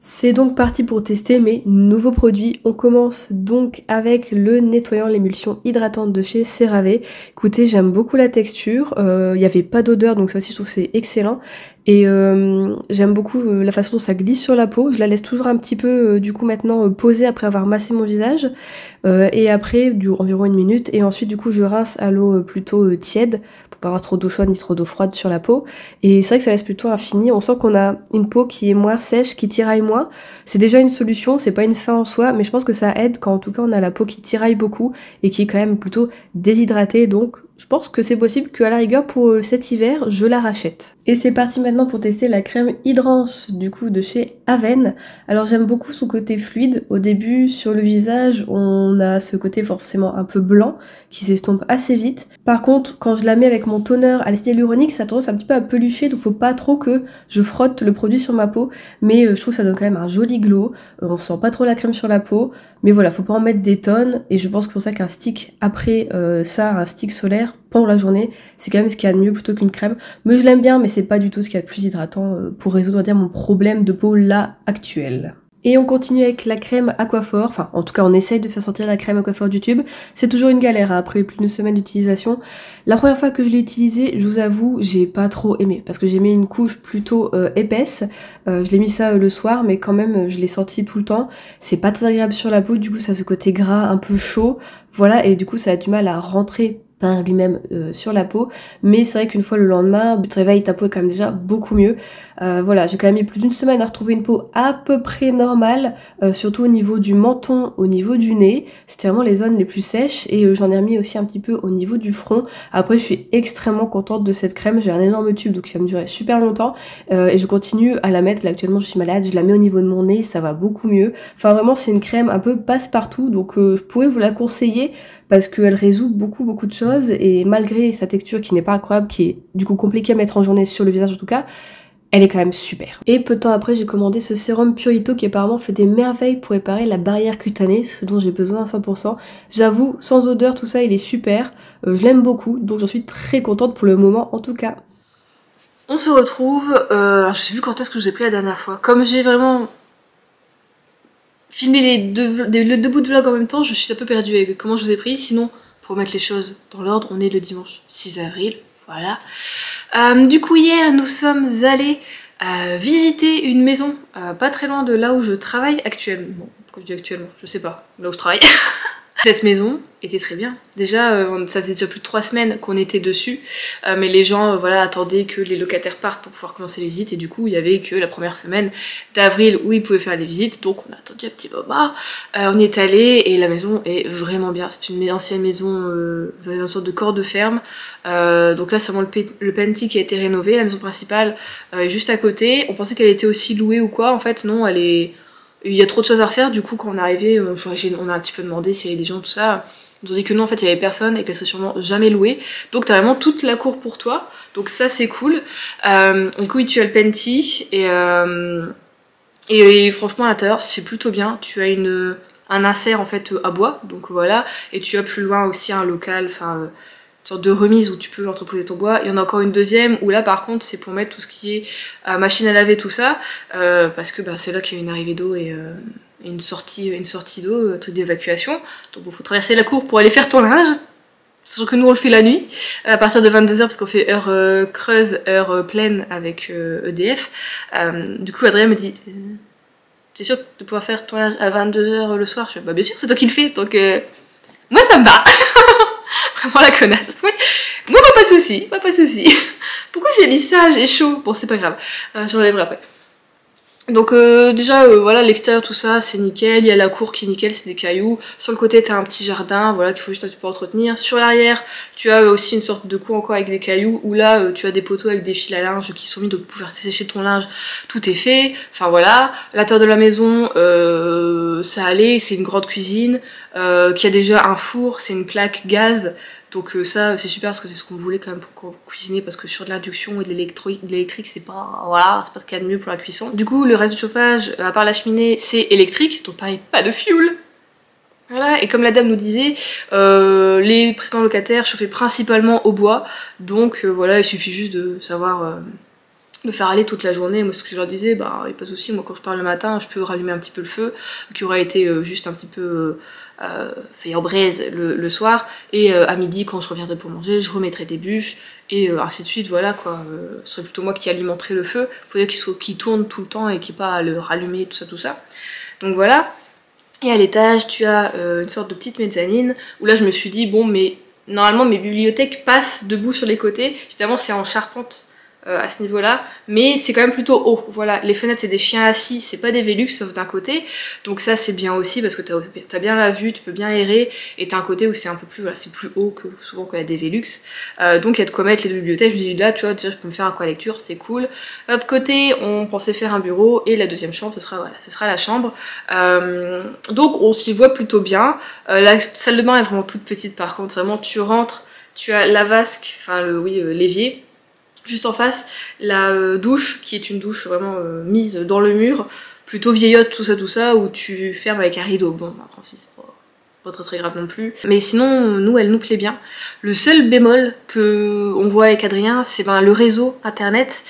C'est donc parti pour tester mes nouveaux produits. On commence donc avec le nettoyant l'émulsion hydratante de chez CeraVe. Écoutez, j'aime beaucoup la texture, il n'y avait pas d'odeur donc ça aussi je trouve que c'est excellent. Et j'aime beaucoup la façon dont ça glisse sur la peau. Je la laisse toujours un petit peu du coup maintenant poser après avoir massé mon visage. Et après environ 1 minute. Et ensuite du coup je rince à l'eau plutôt tiède pour pas avoir trop d'eau chaude ni trop d'eau froide sur la peau. Et c'est vrai que ça laisse plutôt infini. On sent qu'on a une peau qui est moins sèche, qui tiraille moins. C'est déjà une solution, c'est pas une fin en soi, mais je pense que ça aide quand en tout cas on a la peau qui tiraille beaucoup et qui est quand même plutôt déshydratée. Donc je pense que c'est possible qu'à la rigueur pour cet hiver, je la rachète. Et c'est parti maintenant pour tester la crème Hydrance du coup de chez Avène. Alors j'aime beaucoup son côté fluide. Au début sur le visage on a ce côté forcément un peu blanc qui s'estompe assez vite. Par contre quand je la mets avec mon toner à l'acide hyaluronique ça a tendance un petit peu à pelucher, donc faut pas trop que je frotte le produit sur ma peau. Mais je trouve que ça donne quand même un joli glow. On sent pas trop la crème sur la peau. Mais voilà, faut pas en mettre des tonnes. Et je pense que c'est pour ça qu'un stick après ça, un stick solaire pendant la journée, c'est quand même ce qu'il y a de mieux plutôt qu'une crème. Mais je l'aime bien, mais c'est pas du tout ce qu'il y a de plus hydratant pour résoudre, on va dire, mon problème de peau là actuel. Et on continue avec la crème Aquaphor, enfin en tout cas on essaye de faire sortir la crème Aquaphor du tube. C'est toujours une galère hein, après plus d'une semaine d'utilisation. La première fois que je l'ai utilisée, je vous avoue, j'ai pas trop aimé parce que j'ai mis une couche plutôt épaisse. Je l'ai mis ça le soir mais quand même je l'ai senti tout le temps. C'est pas très agréable sur la peau, du coup ça a ce côté gras un peu chaud. Voilà, et du coup ça a du mal à rentrer par lui-même sur la peau, mais c'est vrai qu'une fois le lendemain, tu te réveilles, ta peau est quand même déjà beaucoup mieux. Voilà, j'ai quand même mis plus d'1 semaine à retrouver une peau à peu près normale, surtout au niveau du menton, au niveau du nez, c'était vraiment les zones les plus sèches, et j'en ai remis aussi un petit peu au niveau du front. Après je suis extrêmement contente de cette crème, j'ai un énorme tube donc ça va me durer super longtemps, et je continue à la mettre, là actuellement je suis malade, je la mets au niveau de mon nez, ça va beaucoup mieux. Enfin vraiment c'est une crème un peu passe-partout, donc je pourrais vous la conseiller, parce qu'elle résout beaucoup de choses et malgré sa texture qui n'est pas incroyable, qui est du coup compliquée à mettre en journée sur le visage en tout cas, elle est quand même super. Et peu de temps après j'ai commandé ce sérum Purito qui apparemment fait des merveilles pour réparer la barrière cutanée, ce dont j'ai besoin à 100%. J'avoue, sans odeur tout ça il est super, je l'aime beaucoup donc j'en suis très contente pour le moment en tout cas. On se retrouve, alors je sais plus quand est-ce que je vous ai pris la dernière fois, comme j'ai vraiment filmer les deux bouts de vlog en même temps, je suis un peu perdue avec comment je vous ai pris. Sinon, pour mettre les choses dans l'ordre, on est le dimanche 6 avril, voilà. Du coup, hier, nous sommes allés visiter une maison pas très loin de là où je travaille actuellement. Bon, pourquoi je dis actuellement, je sais pas, là où je travaille. Cette maison était très bien. Déjà, ça faisait déjà plus de 3 semaines qu'on était dessus, mais les gens voilà, attendaient que les locataires partent pour pouvoir commencer les visites, et du coup, il y avait que la première semaine d'avril où ils pouvaient faire les visites, donc on a attendu un petit moment. On y est allé, et la maison est vraiment bien. C'est une ancienne maison, une sorte de corps de ferme. Donc là, c'est vraiment le Penty qui a été rénové. La maison principale est juste à côté. On pensait qu'elle était aussi louée ou quoi. En fait, non, elle est... Il y a trop de choses à refaire, du coup quand on est arrivé, on a un petit peu demandé s'il y avait des gens, tout ça. Ils nous ont dit que non, en fait il y avait personne et qu'elle serait sûrement jamais louée. Donc t'as vraiment toute la cour pour toi, donc ça c'est cool. Du coup tu as le Penty et franchement à l'intérieur c'est plutôt bien. Tu as un insert en fait à bois, donc voilà, et tu as plus loin aussi un local, enfin sorte de remise où tu peux entreposer ton bois. Il y en a encore une deuxième où là par contre c'est pour mettre tout ce qui est machine à laver, tout ça, parce que c'est là qu'il y a une arrivée d'eau et une sortie d'eau, truc d'évacuation. Donc il faut traverser la cour pour aller faire ton linge. Sachant que nous on le fait la nuit, à partir de 22h parce qu'on fait heure creuse, heure pleine avec EDF. Du coup Adrien me dit t'es sûr de pouvoir faire ton linge à 22h le soir? Je fais bah bien sûr, c'est toi qui le fais, donc moi ça me va. Vraiment la connasse. Moi pas de soucis, pas de soucis. Pourquoi j'ai mis ça? J'ai chaud. Bon c'est pas grave, j'enlèverai après. Donc déjà voilà, l'extérieur tout ça c'est nickel, il y a la cour qui est nickel, c'est des cailloux. Sur le côté t'as un petit jardin, voilà, qu'il faut juste un petit peu entretenir. Sur l'arrière tu as aussi une sorte de cour encore avec des cailloux où là tu as des poteaux avec des fils à linge qui sont mis, donc pour pouvoir sécher ton linge, tout est fait. Enfin voilà, l'intérieur de la maison ça allait, c'est une grande cuisine qui a déjà un four, c'est une plaque gaz. Donc ça c'est super parce que c'est ce qu'on voulait quand même pour cuisiner, parce que sur de l'induction et de l'électrique c'est pas, voilà, c'est pas ce qu'il y a de mieux pour la cuisson. Du coup le reste du chauffage, à part la cheminée, c'est électrique, donc pareil, pas de fioul. Voilà, et comme la dame nous disait, les précédents locataires chauffaient principalement au bois, donc voilà, il suffit juste de savoir le faire aller toute la journée. Moi ce que je leur disais, bah y a pas de souci, moi quand je pars le matin je peux rallumer un petit peu le feu qui aurait été juste un petit peu fait en braise le soir, et à midi quand je reviendrai pour manger je remettrai des bûches et ainsi de suite. Voilà quoi, ce serait plutôt moi qui alimenterai le feu. Faut dire qu'il tourne tout le temps et qu'il n'y ait pas à le rallumer, tout ça. Donc voilà. Et à l'étage tu as une sorte de petite mezzanine où là je me suis dit bon, mais normalement mes bibliothèques passent debout sur les côtés, évidemment c'est en charpente à ce niveau là, mais c'est quand même plutôt haut. Voilà, les fenêtres c'est des chiens assis, c'est pas des Velux sauf d'un côté, donc ça c'est bien aussi parce que t'as bien la vue, tu peux bien errer, et t'as un côté où c'est un peu plus, voilà, c'est plus haut que souvent quand il y a des Velux, donc il y a de quoi mettre les deux bibliothèques. Je me dis là tu vois déjà je peux me faire un coin lecture, c'est cool. De l'autre côté on pensait faire un bureau, et la deuxième chambre ce sera, voilà, ce sera la chambre, donc on s'y voit plutôt bien. La salle de bain est vraiment toute petite par contre, vraiment tu rentres, tu as la vasque, enfin l'évier. Juste en face, la douche, qui est une douche vraiment mise dans le mur, plutôt vieillotte, tout ça, où tu fermes avec un rideau. Bon, après si c'est pas très grave non plus. Mais sinon, nous, elle nous plaît bien. Le seul bémol que on voit avec Adrien, c'est le réseau internet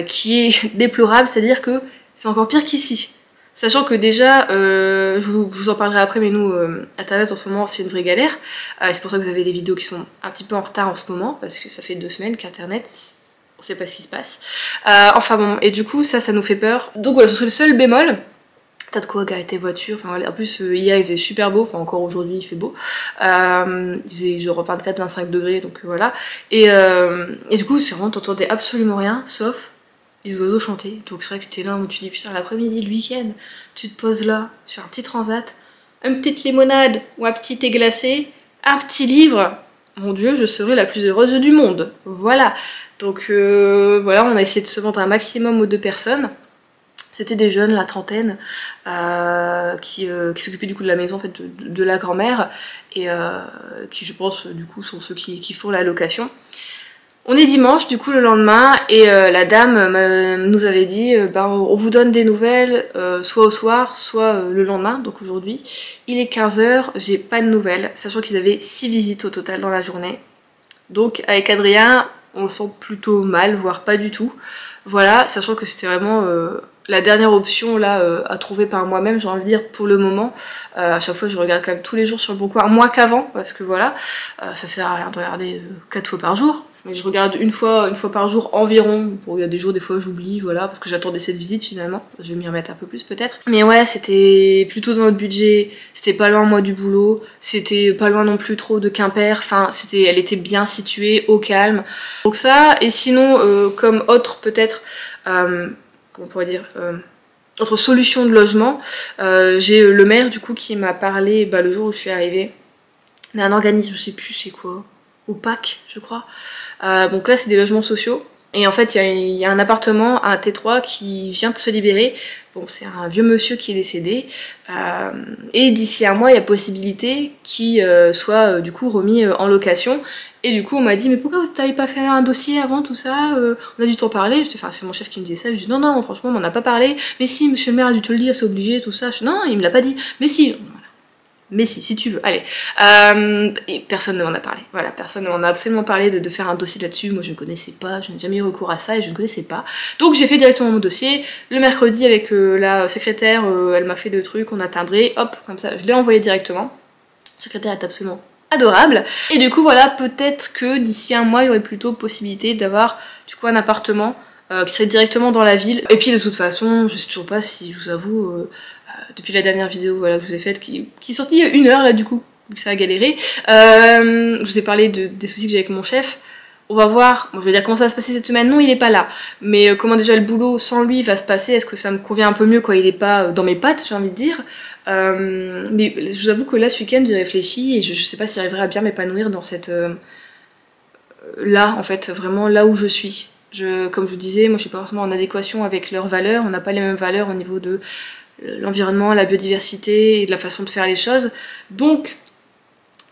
qui est déplorable, c'est-à-dire que c'est encore pire qu'ici. Sachant que déjà, je vous en parlerai après, mais nous, internet en ce moment c'est une vraie galère. C'est pour ça que vous avez des vidéos qui sont un petit peu en retard en ce moment, parce que ça fait 2 semaines qu'internet, on sait pas ce qui se passe. Enfin bon, et du coup ça nous fait peur. Donc voilà, ce serait le seul bémol. T'as de quoi garer tes voitures, enfin en plus hier il faisait super beau, enfin encore aujourd'hui il fait beau. Il faisait genre 24-25 degrés, donc voilà. Et du coup c'est vraiment, t'entendais absolument rien, sauf les oiseaux chantaient. Donc c'est vrai que c'était là où tu dis putain, l'après-midi, le week-end, tu te poses là sur un petit transat, une petite limonade ou un petit thé glacé, un petit livre, mon dieu, je serais la plus heureuse du monde. Voilà. Donc voilà, on a essayé de se vendre un maximum aux 2 personnes. C'était des jeunes, la trentaine, qui s'occupaient du coup de la maison en fait, de la grand-mère, et qui je pense du coup sont ceux qui font la location. On est dimanche du coup le lendemain, et la dame nous avait dit on vous donne des nouvelles soit au soir soit le lendemain. Donc aujourd'hui il est 15h, j'ai pas de nouvelles, sachant qu'ils avaient 6 visites au total dans la journée. Donc avec Adrien on le sent plutôt mal, voire pas du tout. Voilà, sachant que c'était vraiment la dernière option là à trouver par moi-même, j'ai envie de dire, pour le moment. À chaque fois je regarde quand même tous les jours sur le bon coin, moins qu'avant, parce que voilà, ça sert à rien de regarder 4 fois par jour. Mais je regarde une fois par jour environ. Bon, il y a des jours, des fois j'oublie, voilà, parce que j'attendais cette visite finalement. Je vais m'y remettre un peu plus peut-être. Mais ouais, c'était plutôt dans notre budget. C'était pas loin moi du boulot. C'était pas loin non plus trop de Quimper. Enfin, elle était bien située, au calme. Donc ça, et sinon, comme autre peut-être, comment on pourrait dire, autre solution de logement, j'ai le maire du coup qui m'a parlé le jour où je suis arrivée d'un organisme, je sais plus c'est quoi, au PAC je crois. Donc là c'est des logements sociaux et en fait il y a un appartement, un T3 qui vient de se libérer. Bon, c'est un vieux monsieur qui est décédé et d'ici un mois il y a possibilité qu'il soit du coup remis en location. Et du coup on m'a dit mais pourquoi vous n'avez pas fait un dossier avant tout ça, on a dû t'en parler. Enfin c'est mon chef qui me disait ça, je dis non franchement on m'en a pas parlé. Mais si monsieur le maire a dû te le dire, c'est obligé tout ça. Je dis non il me l'a pas dit. Mais si. Mais si tu veux, allez. Et personne ne m'en a parlé. Voilà, personne ne m'en a absolument parlé de faire un dossier là-dessus. Moi je ne connaissais pas, je n'ai jamais eu recours à ça et je ne connaissais pas. Donc j'ai fait directement mon dossier. Le mercredi avec la secrétaire, elle m'a fait le truc, on a timbré, hop, comme ça, je l'ai envoyé directement. La secrétaire est absolument adorable. Et du coup voilà, peut-être que d'ici un mois il y aurait plutôt possibilité d'avoir du coup un appartement qui serait directement dans la ville. Et puis de toute façon, je sais toujours pas si je vous avoue, depuis la dernière vidéo voilà, que je vous ai faite, qui est sortie il y a 1 heure là du coup, vu que ça a galéré, je vous ai parlé des soucis que j'ai avec mon chef. On va voir, bon, je vais dire comment ça va se passer cette semaine, non il est pas là, mais comment déjà le boulot sans lui va se passer, est-ce que ça me convient un peu mieux quand il est pas dans mes pattes, j'ai envie de dire. Mais je vous avoue que là ce week-end j'ai réfléchi et je sais pas si j'arriverai à bien m'épanouir dans cette... là en fait, vraiment là où je suis. Comme je vous disais, moi je suis pas forcément en adéquation avec leurs valeurs, on n'a pas les mêmes valeurs au niveau de l'environnement, la biodiversité et de la façon de faire les choses. Donc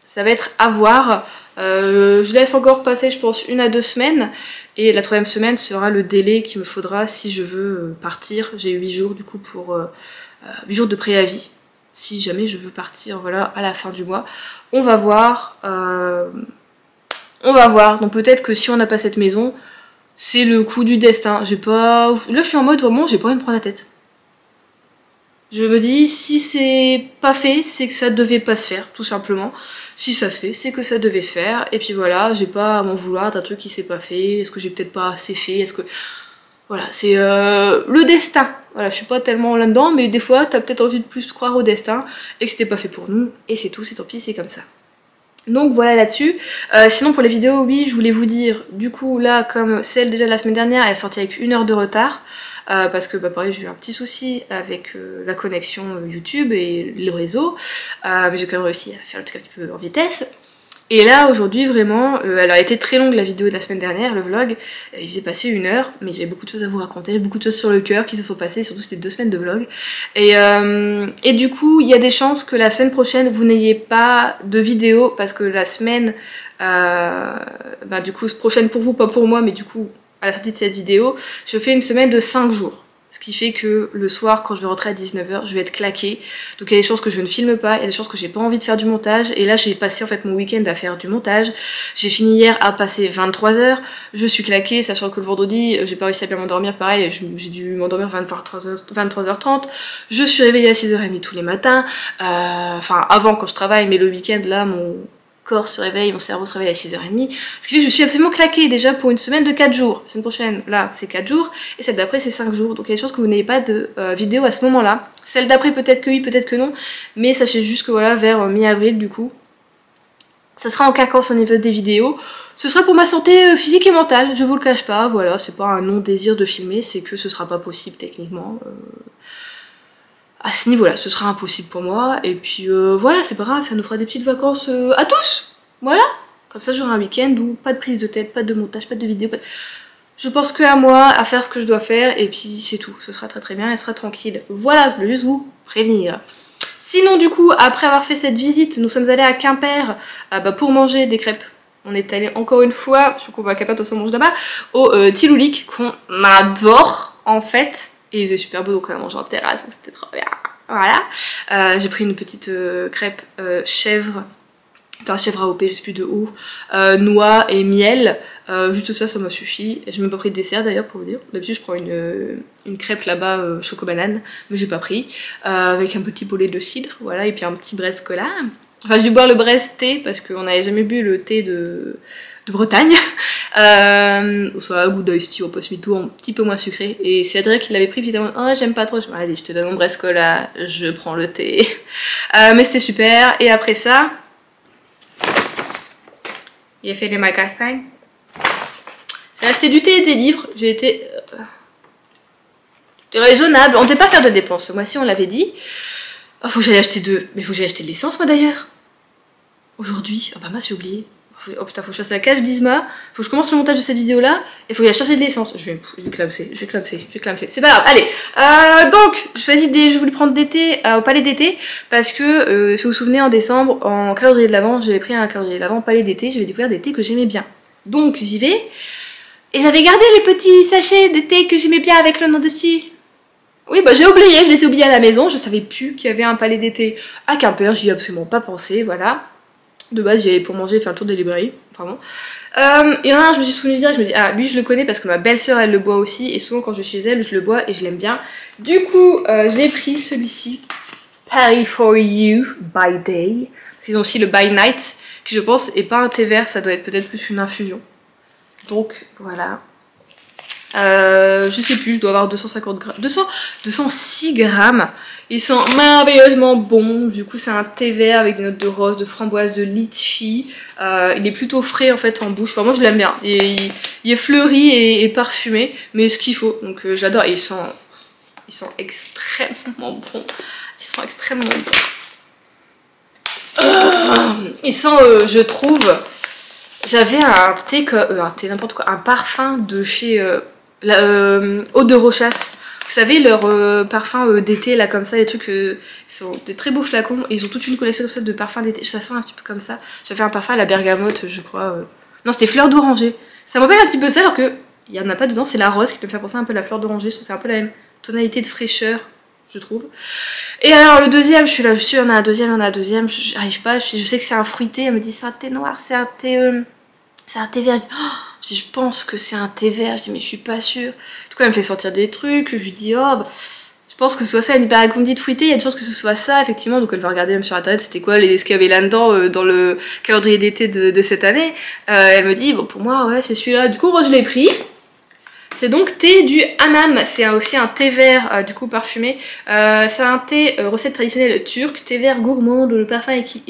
ça va être à voir. Je laisse encore passer je pense 1 à 2 semaines et la 3e semaine sera le délai qu'il me faudra si je veux partir. J'ai 8 jours du coup pour 8 jours de préavis si jamais je veux partir voilà, à la fin du mois. On va voir. On va voir. Donc peut-être que si on n'a pas cette maison, c'est le coup du destin. J'ai pas... Là je suis en mode vraiment j'ai pas envie de me prendre la tête. Je me dis, si c'est pas fait, c'est que ça devait pas se faire, tout simplement. Si ça se fait, c'est que ça devait se faire. Et puis voilà, j'ai pas à m'en vouloir d'un truc qui s'est pas fait. Est-ce que j'ai peut-être pas assez fait? Est-ce que... Voilà, c'est le destin. Voilà, je suis pas tellement là-dedans, mais des fois, t'as peut-être envie de plus croire au destin et que c'était pas fait pour nous. Et c'est tout, c'est tant pis, c'est comme ça. Donc voilà là-dessus. Sinon pour les vidéos, oui, je voulais vous dire, du coup là, comme celle déjà de la semaine dernière, elle est sortie avec 1 heure de retard. Parce que pareil j'ai eu un petit souci avec la connexion YouTube et le réseau, mais j'ai quand même réussi à faire le truc un petit peu en vitesse. Et là aujourd'hui vraiment, elle a été très longue la vidéo de la semaine dernière, le vlog, il faisait passer 1 heure, mais j'ai beaucoup de choses à vous raconter, beaucoup de choses sur le cœur qui se sont passées, surtout c'était 2 semaines de vlog. Et du coup il y a des chances que la semaine prochaine vous n'ayez pas de vidéo, parce que la semaine, du coup prochaine pour vous, pas pour moi, mais du coup à la sortie de cette vidéo, je fais une semaine de 5 jours. Ce qui fait que le soir, quand je vais rentrer à 19 h, je vais être claquée. Donc il y a des chances que je ne filme pas, il y a des chances que j'ai pas envie de faire du montage. Et là, j'ai passé en fait mon week-end à faire du montage. J'ai fini hier à passer 23 h. Je suis claquée, sachant que le vendredi, j'ai pas réussi à bien m'endormir. Pareil, j'ai dû m'endormir 23h30. Je suis réveillée à 6h30 tous les matins. Enfin, avant quand je travaille, mais le week-end, là, mon corps se réveille, mon cerveau se réveille à 6h30, ce qui fait que je suis absolument claquée déjà pour une semaine de 4 jours. La semaine prochaine, là, c'est 4 jours, et celle d'après, c'est 5 jours. Donc il y a des chances que vous n'ayez pas de vidéo à ce moment-là. Celle d'après, peut-être que oui, peut-être que non, mais sachez juste que voilà, vers mi-avril, du coup, ça sera en carence au niveau des vidéos. Ce sera pour ma santé physique et mentale, je vous le cache pas, voilà, c'est pas un non-désir de filmer, c'est que ce sera pas possible techniquement. À ce niveau-là, ce sera impossible pour moi. Et puis voilà, c'est pas grave, ça nous fera des petites vacances à tous. Voilà. Comme ça, j'aurai un week-end où pas de prise de tête, pas de montage, pas de vidéo. Je pense que à moi, à faire ce que je dois faire. Et puis c'est tout. Ce sera très très bien, elle sera tranquille. Voilà, je voulais juste vous prévenir. Sinon, du coup, après avoir fait cette visite, nous sommes allés à Quimper pour manger des crêpes. On est allé encore une fois, je crois qu'on va à Quimper, de toute façon, on mange là-bas, au Tiloulik, qu'on adore en fait. Et il faisait super beau, donc on a mangé en terrasse, c'était trop bien. Voilà. J'ai pris une petite crêpe chèvre, chèvre AOP, je sais plus de où, noix et miel. Juste ça, ça m'a suffi. J'ai même pas pris de dessert d'ailleurs pour vous dire. D'habitude je prends une crêpe là-bas choco-banane, mais j'ai pas pris. Avec un petit bolet de cidre, voilà, et puis un petit Brest cola. Enfin j'ai dû boire le Brest thé parce qu'on n'avait jamais bu le thé de Bretagne. Soit un goût d'Ice Tea, on peut se mettre tout un petit peu moins sucré. Et c'est Adrien qui l'avait pris, évidemment. Oh, j'aime pas trop. Allez, je te donne mon Brescola, je prends le thé. Mais c'était super. Et après ça, il a fait les magasins. J'ai acheté du thé et des livres. J'ai été raisonnable. On ne devait pas faire de dépenses. Ce mois-ci, on l'avait dit. Oh, faut que j'aille acheter deux. Mais faut que j'aille acheter de l'essence, moi d'ailleurs. Aujourd'hui. Oh bah mince, j'ai oublié. Oh putain, faut que je fasse la cage d'Isma. Faut que je commence le montage de cette vidéo-là. Et faut que j'aille chercher de l'essence. Je vais clamser. C'est pas grave. Allez. Donc, je voulais prendre d'été au palais d'été. Parce que, si vous vous souvenez, en décembre, en calendrier de l'Avent, j'avais pris un calendrier de l'Avent palais d'été. J'avais découvert des thés que j'aimais bien. Donc, j'y vais. Et j'avais gardé les petits sachets de thé que j'aimais bien avec le nom dessus. Oui, bah j'ai oublié, je les ai oubliés à la maison. Je savais plus qu'il y avait un palais d'été à Quimper. J'y ai absolument pas pensé, voilà. De base, j'y allais pour manger et faire le tour des librairies. Enfin bon. Il y en a un, je me suis souvenu direct, je me dis, ah, lui je le connais parce que ma belle-sœur elle le boit aussi. Et souvent, quand je vais chez elle, je le bois et je l'aime bien. Du coup, j'ai pris celui-ci. Paris for You by Day. Ils ont aussi le By Night, qui je pense est pas un thé vert, ça doit être peut-être plus une infusion. Donc voilà. Je sais plus, je dois avoir 250 grammes. 206 grammes. Ils sont merveilleusement bons. Du coup, c'est un thé vert avec des notes de rose, de framboise, de litchi. Il est plutôt frais en fait en bouche. Enfin, moi je l'aime bien. Il est fleuri et parfumé, mais ce qu'il faut. Donc j'adore. Et ils sont extrêmement bons. Ils sont extrêmement bons. Ils sont, je trouve. J'avais un thé, n'importe quoi, un parfum de chez Eau de Rochas. Vous savez, leur parfum d'été, là, comme ça, les trucs, sont des très beaux flacons. Et ils ont toute une collection comme ça de parfums d'été. Ça sent un petit peu comme ça. J'avais un parfum à la bergamote, je crois. Non, c'était fleur d'oranger. Ça m'appelle un petit peu ça, alors que il n'y en a pas dedans. C'est la rose qui me fait penser un peu à la fleur d'oranger. Je trouve que c'est un peu la même tonalité de fraîcheur, je trouve. Et alors, le deuxième, je suis là, je suis, il y en a un deuxième, j'arrive pas. Je sais que c'est un fruité. Elle me dit, c'est un thé noir, c'est un thé vert. Je pense que c'est un thé vert. Je dis, mais je suis pas sûre. Du coup, elle me fait sortir des trucs. Je lui dis, oh, bah, je pense que ce soit ça, une hyperacondite fruitée. Il y a des chances que ce soit ça, effectivement. Donc, elle va regarder même sur internet, c'était quoi ce qu'il y avait là-dedans dans le calendrier d'été de cette année. Elle me dit, bon, pour moi, ouais, c'est celui-là. Du coup, moi, je l'ai pris. C'est donc thé du Hammam. C'est aussi un thé vert, du coup, parfumé. C'est un thé recette traditionnelle turque. Thé vert gourmand, dont le parfum qui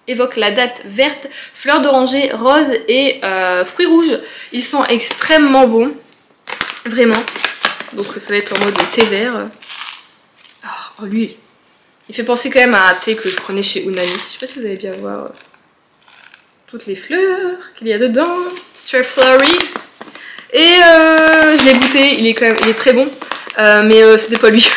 évoque la date verte, fleurs d'oranger, rose et fruits rouges. Ils sont extrêmement bons, vraiment. Donc ça va être en mode thé vert. Oh, lui, il fait penser quand même à un thé que je prenais chez Unami. Je sais pas si vous allez bien voir toutes les fleurs qu'il y a dedans. Stray Flurry. Et je l'ai goûté, il est très bon. Mais c'était pas lui.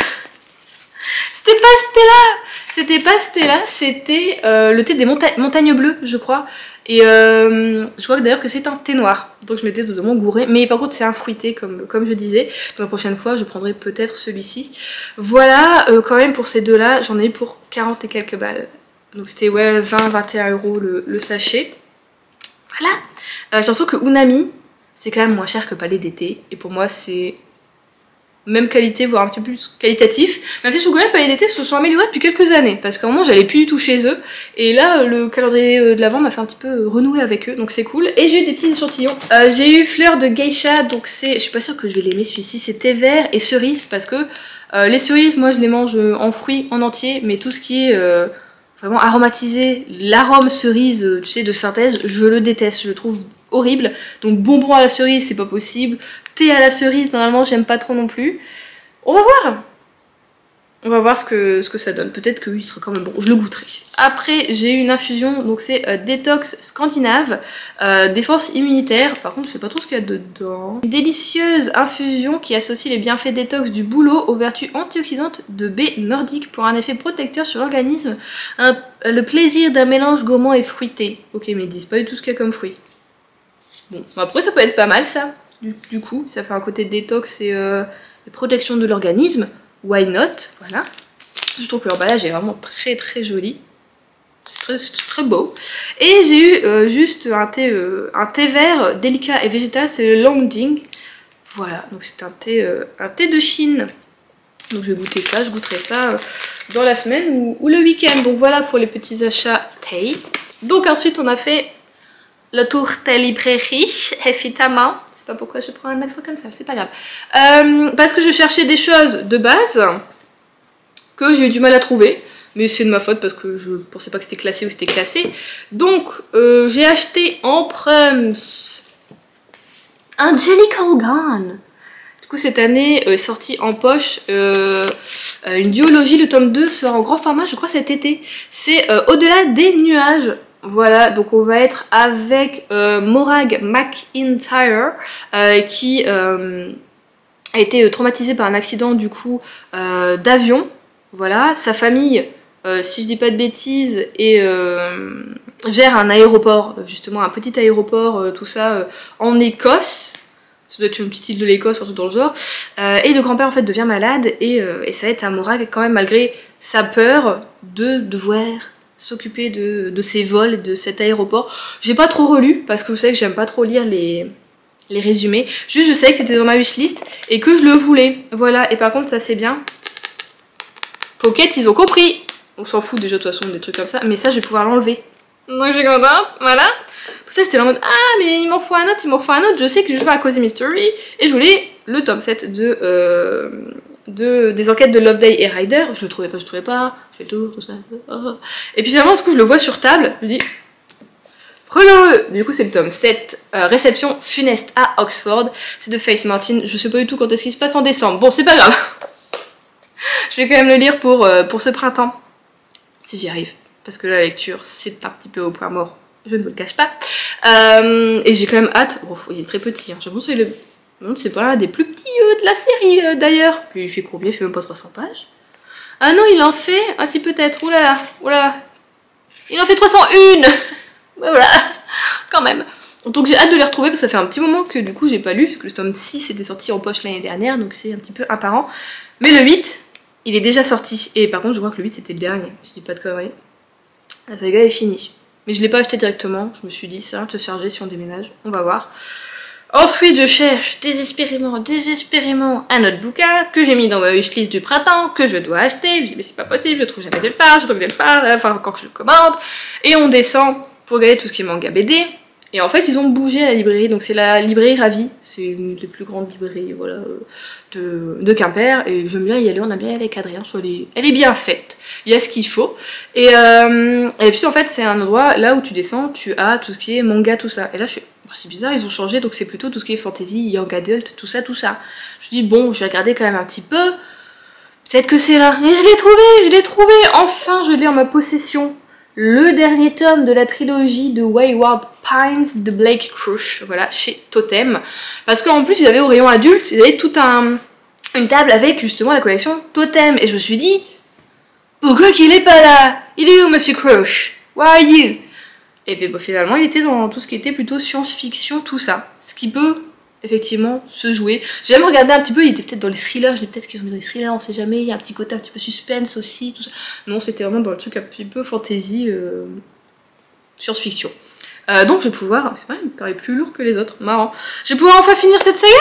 C'était pas Stella, c'était le thé des montagnes bleues, je crois. Et je crois d'ailleurs que c'est un thé noir. Donc je m'étais totalement gourée. Mais par contre, c'est un fruité, comme je disais. Donc la prochaine fois, je prendrai peut-être celui-ci. Voilà, quand même pour ces deux-là, j'en ai eu pour 40 et quelques balles. Donc c'était ouais, 20-21 € le sachet. Voilà. J'ai l'impression que Unami, c'est quand même moins cher que Palais d'été. Et pour moi, c'est même qualité, voire un petit peu plus qualitatif. Même si je reconnais que Palais d'été se sont améliorés depuis quelques années. Parce qu'à un moment, j'allais plus du tout chez eux. Et là, le calendrier de l'Avent m'a fait un petit peu renouer avec eux. Donc c'est cool. Et j'ai eu des petits échantillons. J'ai eu fleur de geisha. Donc c'est, je suis pas sûre que je vais l'aimer celui-ci. C'est thé vert et cerise. Parce que les cerises, moi, je les mange en fruits, en entier. Mais tout ce qui est vraiment aromatisé, l'arôme cerise, tu sais, de synthèse, je le déteste. Je le trouve horrible. Donc bonbon à la cerise, c'est pas possible. Thé à la cerise, normalement, j'aime pas trop non plus. On va voir. On va voir ce que ça donne. Peut-être que oui, il sera quand même bon. Je le goûterai. Après, j'ai eu une infusion. Donc c'est détox scandinave. Défense immunitaire. Par contre, je sais pas trop ce qu'il y a dedans. Une délicieuse infusion qui associe les bienfaits détox du bouleau aux vertus antioxydantes de baies nordiques pour un effet protecteur sur l'organisme. Le plaisir d'un mélange gourmand et fruité. Ok, mais ils disent pas du tout ce qu'il y a comme fruit. Bon, après ça peut être pas mal ça. Du coup, ça fait un côté détox et protection de l'organisme. Why not? Voilà. Je trouve que l'emballage est vraiment très très joli. C'est très beau. Et j'ai eu juste un thé vert délicat et végétal, c'est le Longjing. Voilà, donc c'est un thé de Chine. Donc je vais goûter ça, je goûterai ça dans la semaine ou le week-end. Donc voilà pour les petits achats thé. Donc ensuite on a fait la tourte librairie, évidemment. Je sais pas pourquoi je prends un accent comme ça, c'est pas grave. Parce que je cherchais des choses de base que j'ai eu du mal à trouver. Mais c'est de ma faute parce que je pensais pas que c'était classé ou c'était classé. Donc j'ai acheté en prums un Jellicle Gun. Du coup cette année est sorti en poche une duologie, le tome 2 sort en grand format je crois cet été. C'est Au-delà des nuages. Voilà, donc on va être avec Morag McIntyre qui a été traumatisé par un accident du coup d'avion. Voilà, sa famille, si je dis pas de bêtises, gère un aéroport, justement un petit aéroport, tout ça, en Écosse. Ça doit être une petite île de l'Écosse, surtout dans le genre. Et le grand-père en fait devient malade et ça va être à Morag quand même malgré sa peur de devoir s'occuper de ses vols et de cet aéroport. J'ai pas trop relu parce que vous savez que j'aime pas trop lire les résumés. Juste je savais que c'était dans ma wishlist et que je le voulais. Voilà, et par contre ça c'est bien. Pocket, ils ont compris. On s'en fout déjà de toute façon des trucs comme ça, mais ça je vais pouvoir l'enlever. Donc je suis contente, voilà. Pour ça j'étais là en mode ah mais il m'en faut un autre, il m'en faut un autre. Je sais que je joue à Cozy Mystery et je voulais le tome 7 des enquêtes de Loveday et Ryder. Je le trouvais pas, je fais tout ça. Et puis finalement, du coup, je le vois sur table, je me dis prenons-le. Du coup, c'est le tome 7, réception funeste à Oxford. C'est de Faith Martin. Je sais pas du tout quand est-ce qu'il se passe en décembre. Bon, c'est pas grave. Je vais quand même le lire pour ce printemps, si j'y arrive. Parce que la lecture, c'est un petit peu au point mort. Je ne vous le cache pas. Et j'ai quand même hâte. Oh, il est très petit, hein. J'avoue, c'est pas l'un des plus petits de la série d'ailleurs. Puis il fait combien? Il fait même pas 300 pages. Ah non, il en fait. Ah si, peut-être. Oula, oula. Il en fait 301. Voilà, quand même. Donc j'ai hâte de les retrouver parce que ça fait un petit moment que du coup j'ai pas lu. Parce que le tome 6 était sorti en poche l'année dernière. Donc c'est un petit peu apparent. Mais le 8, il est déjà sorti. Et par contre, je crois que le 8 c'était le dernier. Si je dis pas de conneries. La saga est finie. Mais je l'ai pas acheté directement. Je me suis dit, ça va te charger si on déménage. On va voir. Ensuite, je cherche désespérément un autre bouquin que j'ai mis dans ma wishlist du printemps, que je dois acheter. Je dis, mais c'est pas possible, je le trouve jamais nulle part, enfin, encore que je le commande. Et on descend pour regarder tout ce qui est manga BD. Et en fait, ils ont bougé à la librairie, donc c'est la librairie Ravi. C'est une des plus grandes librairies voilà, de Quimper. Et j'aime bien y aller, on a bien y aller avec Adrien, elle est bien faite. Il y a ce qu'il faut. Et puis en fait, c'est un endroit, là où tu descends, tu as tout ce qui est manga, tout ça. Et là, je suis... c'est bizarre, ils ont changé, donc c'est plutôt tout ce qui est fantasy, young adult, tout ça, tout ça. Je dis, bon, je vais regarder quand même un petit peu. Peut-être que c'est là. Et je l'ai trouvé, enfin, je l'ai en ma possession. Le dernier tome de la trilogie de Wayward Pines de Blake Crouch, voilà, chez Totem. Parce qu'en plus, ils avaient au rayon adulte, ils avaient toute une table avec justement la collection Totem. Et je me suis dit, pourquoi qu'il est pas là? Il est où, Monsieur Crouch? Where are you? Et bien bon, finalement, il était dans tout ce qui était plutôt science-fiction, tout ça. Ce qui peut effectivement se jouer. J'ai même regardé un petit peu, il était peut-être dans les thrillers, je dis peut-être qu'ils ont mis dans les thrillers, on sait jamais, il y a un petit côté un petit peu suspense aussi, tout ça. Non, c'était vraiment dans le truc un petit peu fantasy, science-fiction. Donc je vais pouvoir, c'est vrai, il me paraît plus lourd que les autres, marrant. Je vais pouvoir enfin finir cette saga.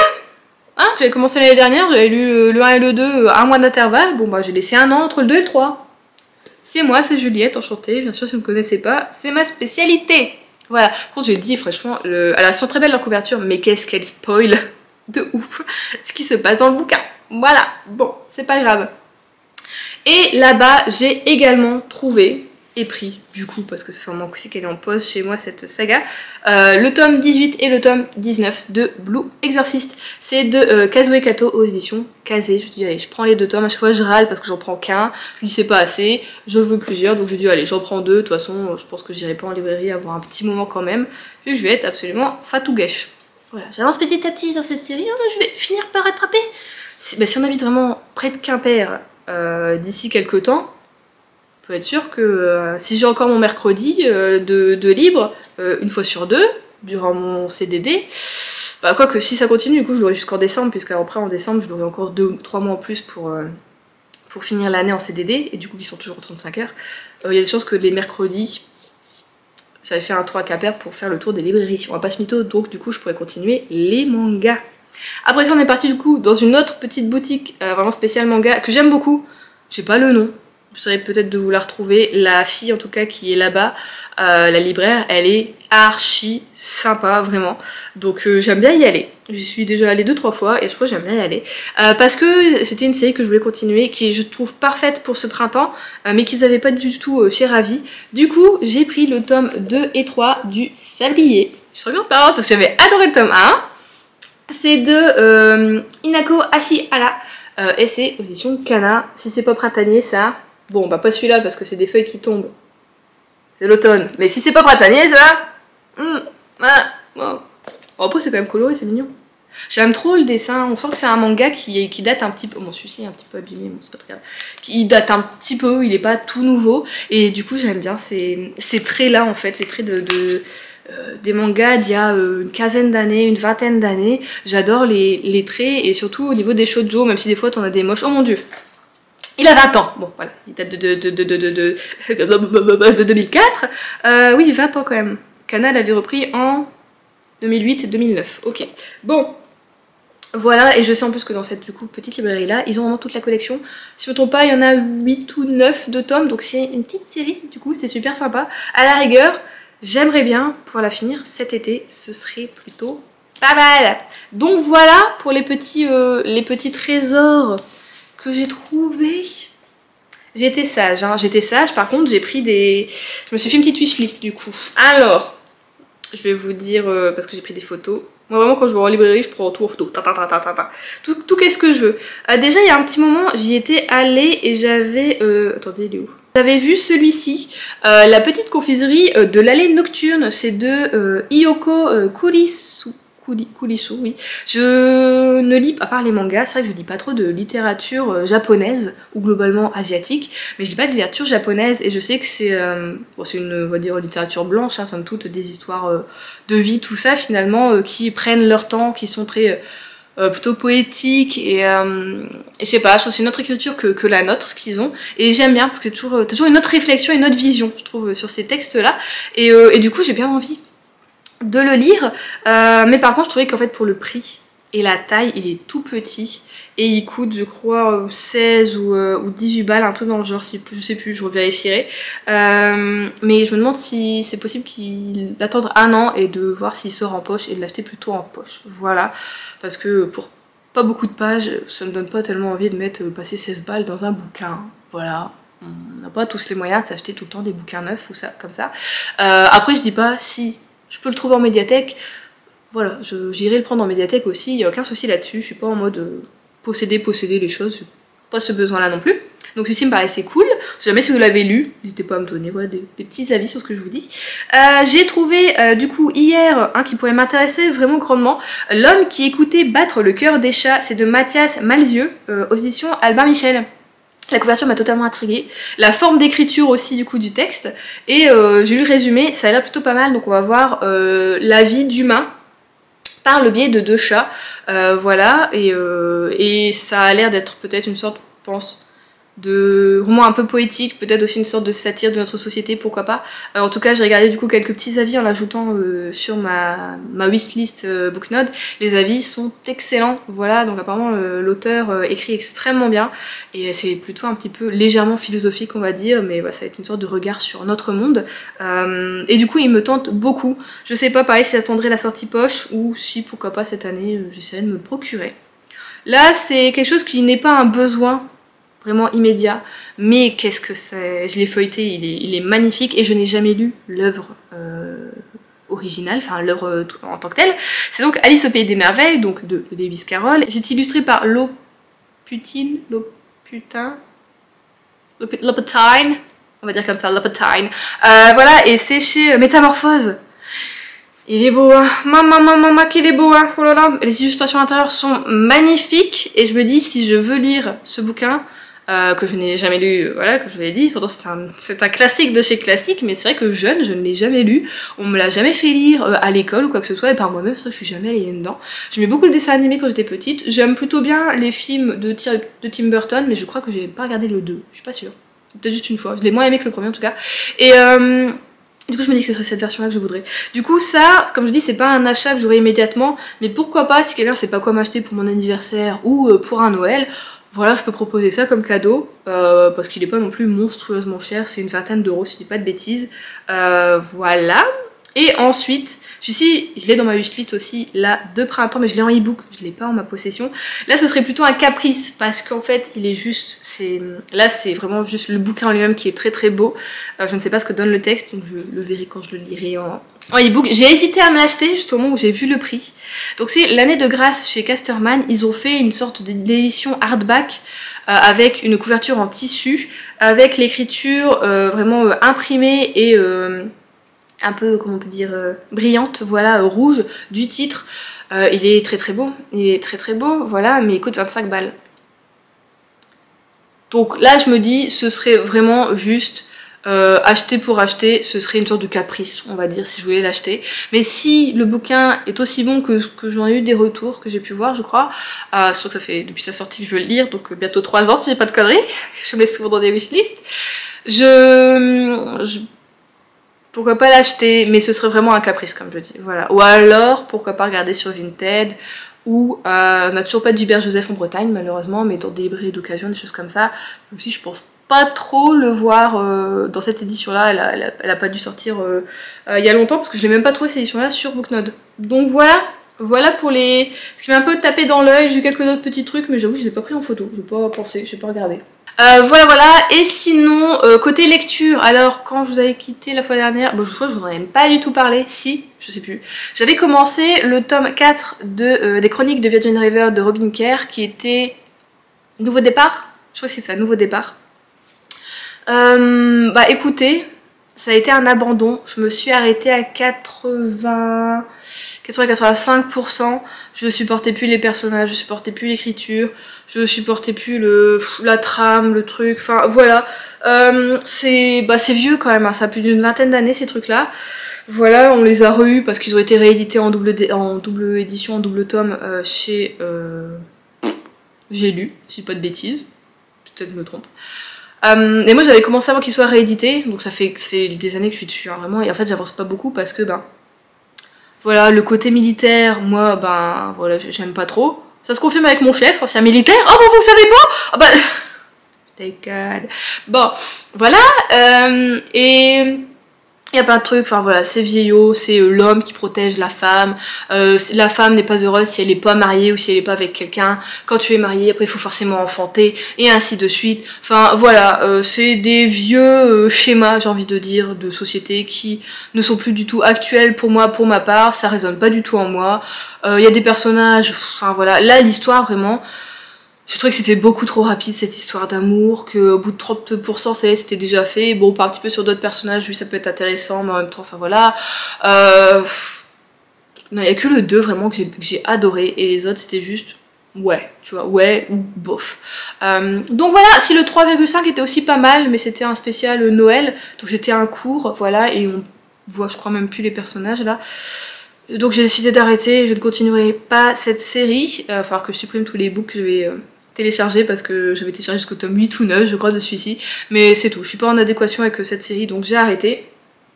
Hein, j'avais commencé l'année dernière, j'avais lu le 1 et le 2 à un mois d'intervalle, bon bah j'ai laissé un an entre le 2 et le 3. C'est moi, c'est Juliette, enchantée, bien sûr si vous ne me connaissez pas, c'est ma spécialité. Voilà, par contre j'ai dit franchement, alors elles sont très belles leur couverture, mais qu'est-ce qu'elle spoil de ouf ce qui se passe dans le bouquin. Voilà, bon, c'est pas grave. Et là-bas, j'ai également trouvé et pris, du coup, parce que ça fait un moment aussi qu'elle est en pause chez moi cette saga, le tome 18 et le tome 19 de Blue Exorcist. C'est de Kazue Kato aux éditions Kazé. Je me suis dit, allez, je prends les deux tomes. À chaque fois, je râle parce que j'en prends qu'un. Je me dis, c'est pas assez. Je veux plusieurs. Donc, je me dis, allez, j'en prends deux. De toute façon, je pense que j'irai pas en librairie avoir un petit moment quand même. Puis, je vais être absolument fatouguèche. Voilà, j'avance petit à petit dans cette série. Je vais finir par rattraper. Si on habite vraiment près de Quimper d'ici quelques temps, peut être sûr que si j'ai encore mon mercredi de libre, une fois sur deux, durant mon CDD, bah quoique si ça continue, du coup je l'aurai jusqu'en décembre, puisque après en décembre je l'aurai encore 2-3 mois en plus pour finir l'année en CDD, et du coup qui sont toujours 35 heures, il y a des chances que les mercredis, j'avais fait un tour à Quimper pour faire le tour des librairies. On va pas se mytho, donc du coup je pourrais continuer les mangas. Après ça on est parti du coup dans une autre petite boutique vraiment spéciale manga, que j'aime beaucoup, j'ai pas le nom. j'essaierai peut-être de vous la retrouver. La fille en tout cas qui est là-bas, la libraire, elle est archi sympa vraiment. Donc j'aime bien y aller. J'y suis déjà allée 2-3 fois et je crois que j'aime bien y aller. Parce que c'était une série que je voulais continuer, qui je trouve parfaite pour ce printemps, mais qu'ils n'avaient pas du tout chez Ravi. Du coup j'ai pris le tome 2 et 3 du Sablier. Je suis bien parole parce que j'avais adoré le tome 1. C'est de Inako Ashihara et c'est aux éditions Kana. Si c'est pas printanier ça, bon bah pas celui-là parce que c'est des feuilles qui tombent. C'est l'automne. Mais si c'est pas printanier ça, bon. Après c'est quand même coloré, c'est mignon. J'aime trop le dessin, on sent que c'est un manga qui date un petit peu, bon celui-ci est un petit peu abîmé, bon c'est pas très grave, qui date un petit peu, il est pas tout nouveau, et du coup j'aime bien ces traits là en fait, les traits des mangas d'il y a une quinzaine d'années, une vingtaine d'années. J'adore les traits, et surtout au niveau des shoujo, même si des fois t'en as des moches, oh mon dieu. Il a 20 ans, bon voilà, il date de 2004, oui 20 ans quand même. Kana l'avait repris en 2008-2009, ok. Bon, voilà, et je sais en plus que dans cette du coup petite librairie là, ils ont vraiment toute la collection. Si je me trompe pas, il y en a 8 ou 9 de tomes, donc c'est une petite série, du coup c'est super sympa. À la rigueur, j'aimerais bien pouvoir la finir cet été, ce serait plutôt pas mal. Donc voilà pour les petits trésors que j'ai trouvés. J'ai été sage, hein. J'étais sage, par contre j'ai pris des... Je me suis fait une petite wishlist du coup. Alors, je vais vous dire, parce que j'ai pris des photos. Moi vraiment quand je vais en librairie, je prends tout en photo. Tout qu'est-ce que je veux. Déjà il y a un petit moment, j'y étais allée et j'avais... attendez, il est où? J'avais vu celui-ci, la petite confiserie de l'allée nocturne. C'est de Iyoko Kurisu, oui. Je ne lis, à part les mangas, c'est vrai que je lis pas trop de littérature japonaise ou globalement asiatique, mais je lis pas de littérature japonaise et je sais que c'est bon, une, on va dire, littérature blanche, hein, somme toute, des histoires de vie, tout ça finalement, qui prennent leur temps, qui sont très plutôt poétiques et je sais pas, je trouve que c'est une autre écriture que la nôtre, ce qu'ils ont, et j'aime bien parce que c'est toujours une autre réflexion, une autre vision, je trouve, sur ces textes-là, et du coup j'ai bien envie de le lire, mais par contre je trouvais qu'en fait pour le prix et la taille il est tout petit et il coûte je crois 16 ou 18 balles, un truc dans le genre, si, je sais plus, je revérifierai, mais je me demande si c'est possible d'attendre un an et de voir s'il sort en poche et de l'acheter plutôt en poche, voilà, parce que pour pas beaucoup de pages ça me donne pas tellement envie de passer 16 balles dans un bouquin, voilà. On n'a pas tous les moyens d'acheter tout le temps des bouquins neufs ou ça, comme ça. Après je dis pas si je peux le trouver en médiathèque, voilà, j'irai le prendre en médiathèque aussi, il n'y a aucun souci là-dessus, je suis pas en mode posséder les choses, j'ai pas ce besoin-là non plus. Donc celui-ci me paraissait cool, si jamais si vous l'avez lu, n'hésitez pas à me donner voilà, des petits avis sur ce que je vous dis. J'ai trouvé du coup hier un qui pourrait m'intéresser vraiment grandement, L'homme qui écoutait battre le cœur des chats, c'est de Mathias Malzieu, aux éditions Albin Michel. La couverture m'a totalement intriguée, la forme d'écriture aussi du coup du texte, et j'ai lu le résumé, ça a l'air plutôt pas mal, donc on va voir la vie d'humain par le biais de 2 chats, voilà, et ça a l'air d'être peut-être une sorte, je pense, de roman un peu poétique, peut-être aussi une sorte de satire de notre société, pourquoi pas. En tout cas j'ai regardé du coup quelques petits avis en l'ajoutant sur ma wishlist Booknode. Les avis sont excellents, voilà, donc apparemment l'auteur écrit extrêmement bien et c'est plutôt un petit peu légèrement philosophique on va dire, mais voilà, ça va être une sorte de regard sur notre monde, et du coup il me tente beaucoup. Je sais pas pareil si j'attendrai la sortie poche ou si pourquoi pas cette année j'essaierai de me le procurer. Là c'est quelque chose qui n'est pas un besoin vraiment immédiat, mais qu'est-ce que c'est, je l'ai feuilleté, il est magnifique et je n'ai jamais lu l'œuvre originale, enfin l'œuvre en tant que telle. C'est donc Alice au pays des merveilles, donc de Lewis Carroll. C'est illustré par Loputine, on va dire comme ça, Loputine. Voilà, et c'est chez Métamorphose. Il est beau, hein. Maman, qu'il est beau, hein. Oh là là. Les illustrations intérieures sont magnifiques et je me dis si je veux lire ce bouquin, que je n'ai jamais lu, voilà, comme je vous l'ai dit, pourtant c'est un classique de chez classique, mais c'est vrai que jeune, je ne l'ai jamais lu, on me l'a jamais fait lire à l'école ou quoi que ce soit, et par moi-même, c'est vrai que je suis jamais allée dedans. J'aimais beaucoup le dessin animé quand j'étais petite, j'aime plutôt bien les films de Tim Burton, mais je crois que j'ai pas regardé le 2, je suis pas sûre, peut-être juste une fois, je l'ai moins aimé que le premier en tout cas, et du coup je me dis que ce serait cette version là que je voudrais. Du coup ça, comme je dis, c'est pas un achat que j'aurai immédiatement, mais pourquoi pas si quelqu'un sait pas quoi m'acheter pour mon anniversaire ou pour un Noël, Voilà, je peux proposer ça comme cadeau, parce qu'il n'est pas non plus monstrueusement cher, c'est une vingtaine d'euros si je dis pas de bêtises. Voilà. Et ensuite, celui-ci, je l'ai dans ma wishlist aussi, là, de printemps, mais je l'ai en e-book, je l'ai pas en ma possession. Là, ce serait plutôt un caprice, parce qu'en fait, il est juste, là, c'est vraiment juste le bouquin en lui-même qui est très très beau. Je ne sais pas ce que donne le texte, donc je le verrai quand je le lirai en e-book. J'ai hésité à me l'acheter, juste au moment où j'ai vu le prix. Donc c'est l'année de grâce chez Casterman, ils ont fait une sorte d'édition hardback, avec une couverture en tissu, avec l'écriture vraiment imprimée et un peu, comment on peut dire, brillante, voilà, rouge du titre. Il est très très beau, il est très très beau, voilà, mais il coûte 25 balles. Donc là je me dis, ce serait vraiment juste acheter pour acheter, ce serait une sorte de caprice, on va dire, si je voulais l'acheter. Mais si le bouquin est aussi bon que j'en ai eu des retours, que j'ai pu voir, je crois, surtout que ça fait depuis sa sortie que je veux le lire, donc bientôt 3 ans si j'ai pas de conneries, je me mets souvent dans des wishlists, pourquoi pas l'acheter, mais ce serait vraiment un caprice comme je dis, voilà. Ou alors, pourquoi pas regarder sur Vinted, ou on n'a toujours pas de Gilbert Joseph en Bretagne malheureusement, mais dans des librairies d'occasion, des choses comme ça, même si je pense pas trop le voir dans cette édition là, elle a pas dû sortir il y a longtemps, parce que je l'ai même pas trouvé cette édition là sur Booknode. Donc voilà pour les... Ce qui m'a un peu tapé dans l'œil, j'ai eu quelques autres petits trucs, mais j'avoue je les ai pas pris en photo, j'ai pas pensé, j'ai pas regardé. Voilà, et sinon, côté lecture, alors quand je vous avais quitté la fois dernière, bon, je crois que je vous en ai même pas du tout parlé, si, je sais plus. J'avais commencé le tome 4 des Chroniques de Virgin River de Robin Kerr, qui était Nouveau Départ, je crois que c'est ça, Nouveau Départ. Bah écoutez, ça a été un abandon, je me suis arrêtée à 80-85%, je supportais plus les personnages, je supportais plus l'écriture, je supportais plus la trame, le truc, enfin voilà. C'est vieux quand même, hein, ça a plus d'une vingtaine d'années ces trucs là. Voilà, on les a re-eus parce qu'ils ont été réédités en double édition, en double tome chez J'ai lu, si pas de bêtises, peut-être je me trompe. Et moi j'avais commencé avant qu'ils soient réédités, donc ça fait des années que je suis dessus, hein, vraiment, et en fait j'avance pas beaucoup parce que voilà, le côté militaire, moi voilà, j'aime pas trop. Ça se confirme avec mon chef, ancien militaire. Oh bon, vous savez pas? Ah bah... Take God. Bon, voilà, et... Il y a plein de trucs, enfin voilà, c'est vieillot, c'est l'homme qui protège la femme n'est pas heureuse si elle n'est pas mariée ou si elle n'est pas avec quelqu'un, quand tu es marié, après il faut forcément enfanter, et ainsi de suite. Enfin voilà, c'est des vieux schémas, j'ai envie de dire, de société qui ne sont plus du tout actuels pour moi, pour ma part, ça résonne pas du tout en moi. Il y a des personnages, enfin voilà, là l'histoire vraiment... Je trouvais que c'était beaucoup trop rapide cette histoire d'amour, qu'au bout de 30% ça y est, c'était déjà fait. Bon, on part un petit peu sur d'autres personnages, oui ça peut être intéressant, mais en même temps, enfin voilà. Non, il n'y a que le 2 vraiment que j'ai adoré, et les autres c'était juste ouais, tu vois, ouais ou bof. Donc voilà, si le 3,5 était aussi pas mal, mais c'était un spécial Noël, donc c'était un cours, voilà, et on voit je crois même plus les personnages là. Donc j'ai décidé d'arrêter, je ne continuerai pas cette série, il va falloir que je supprime tous les books que je vais télécharger, parce que je vais télécharger jusqu'au tome 8 ou 9 je crois de celui-ci, mais c'est tout, je suis pas en adéquation avec cette série, donc j'ai arrêté.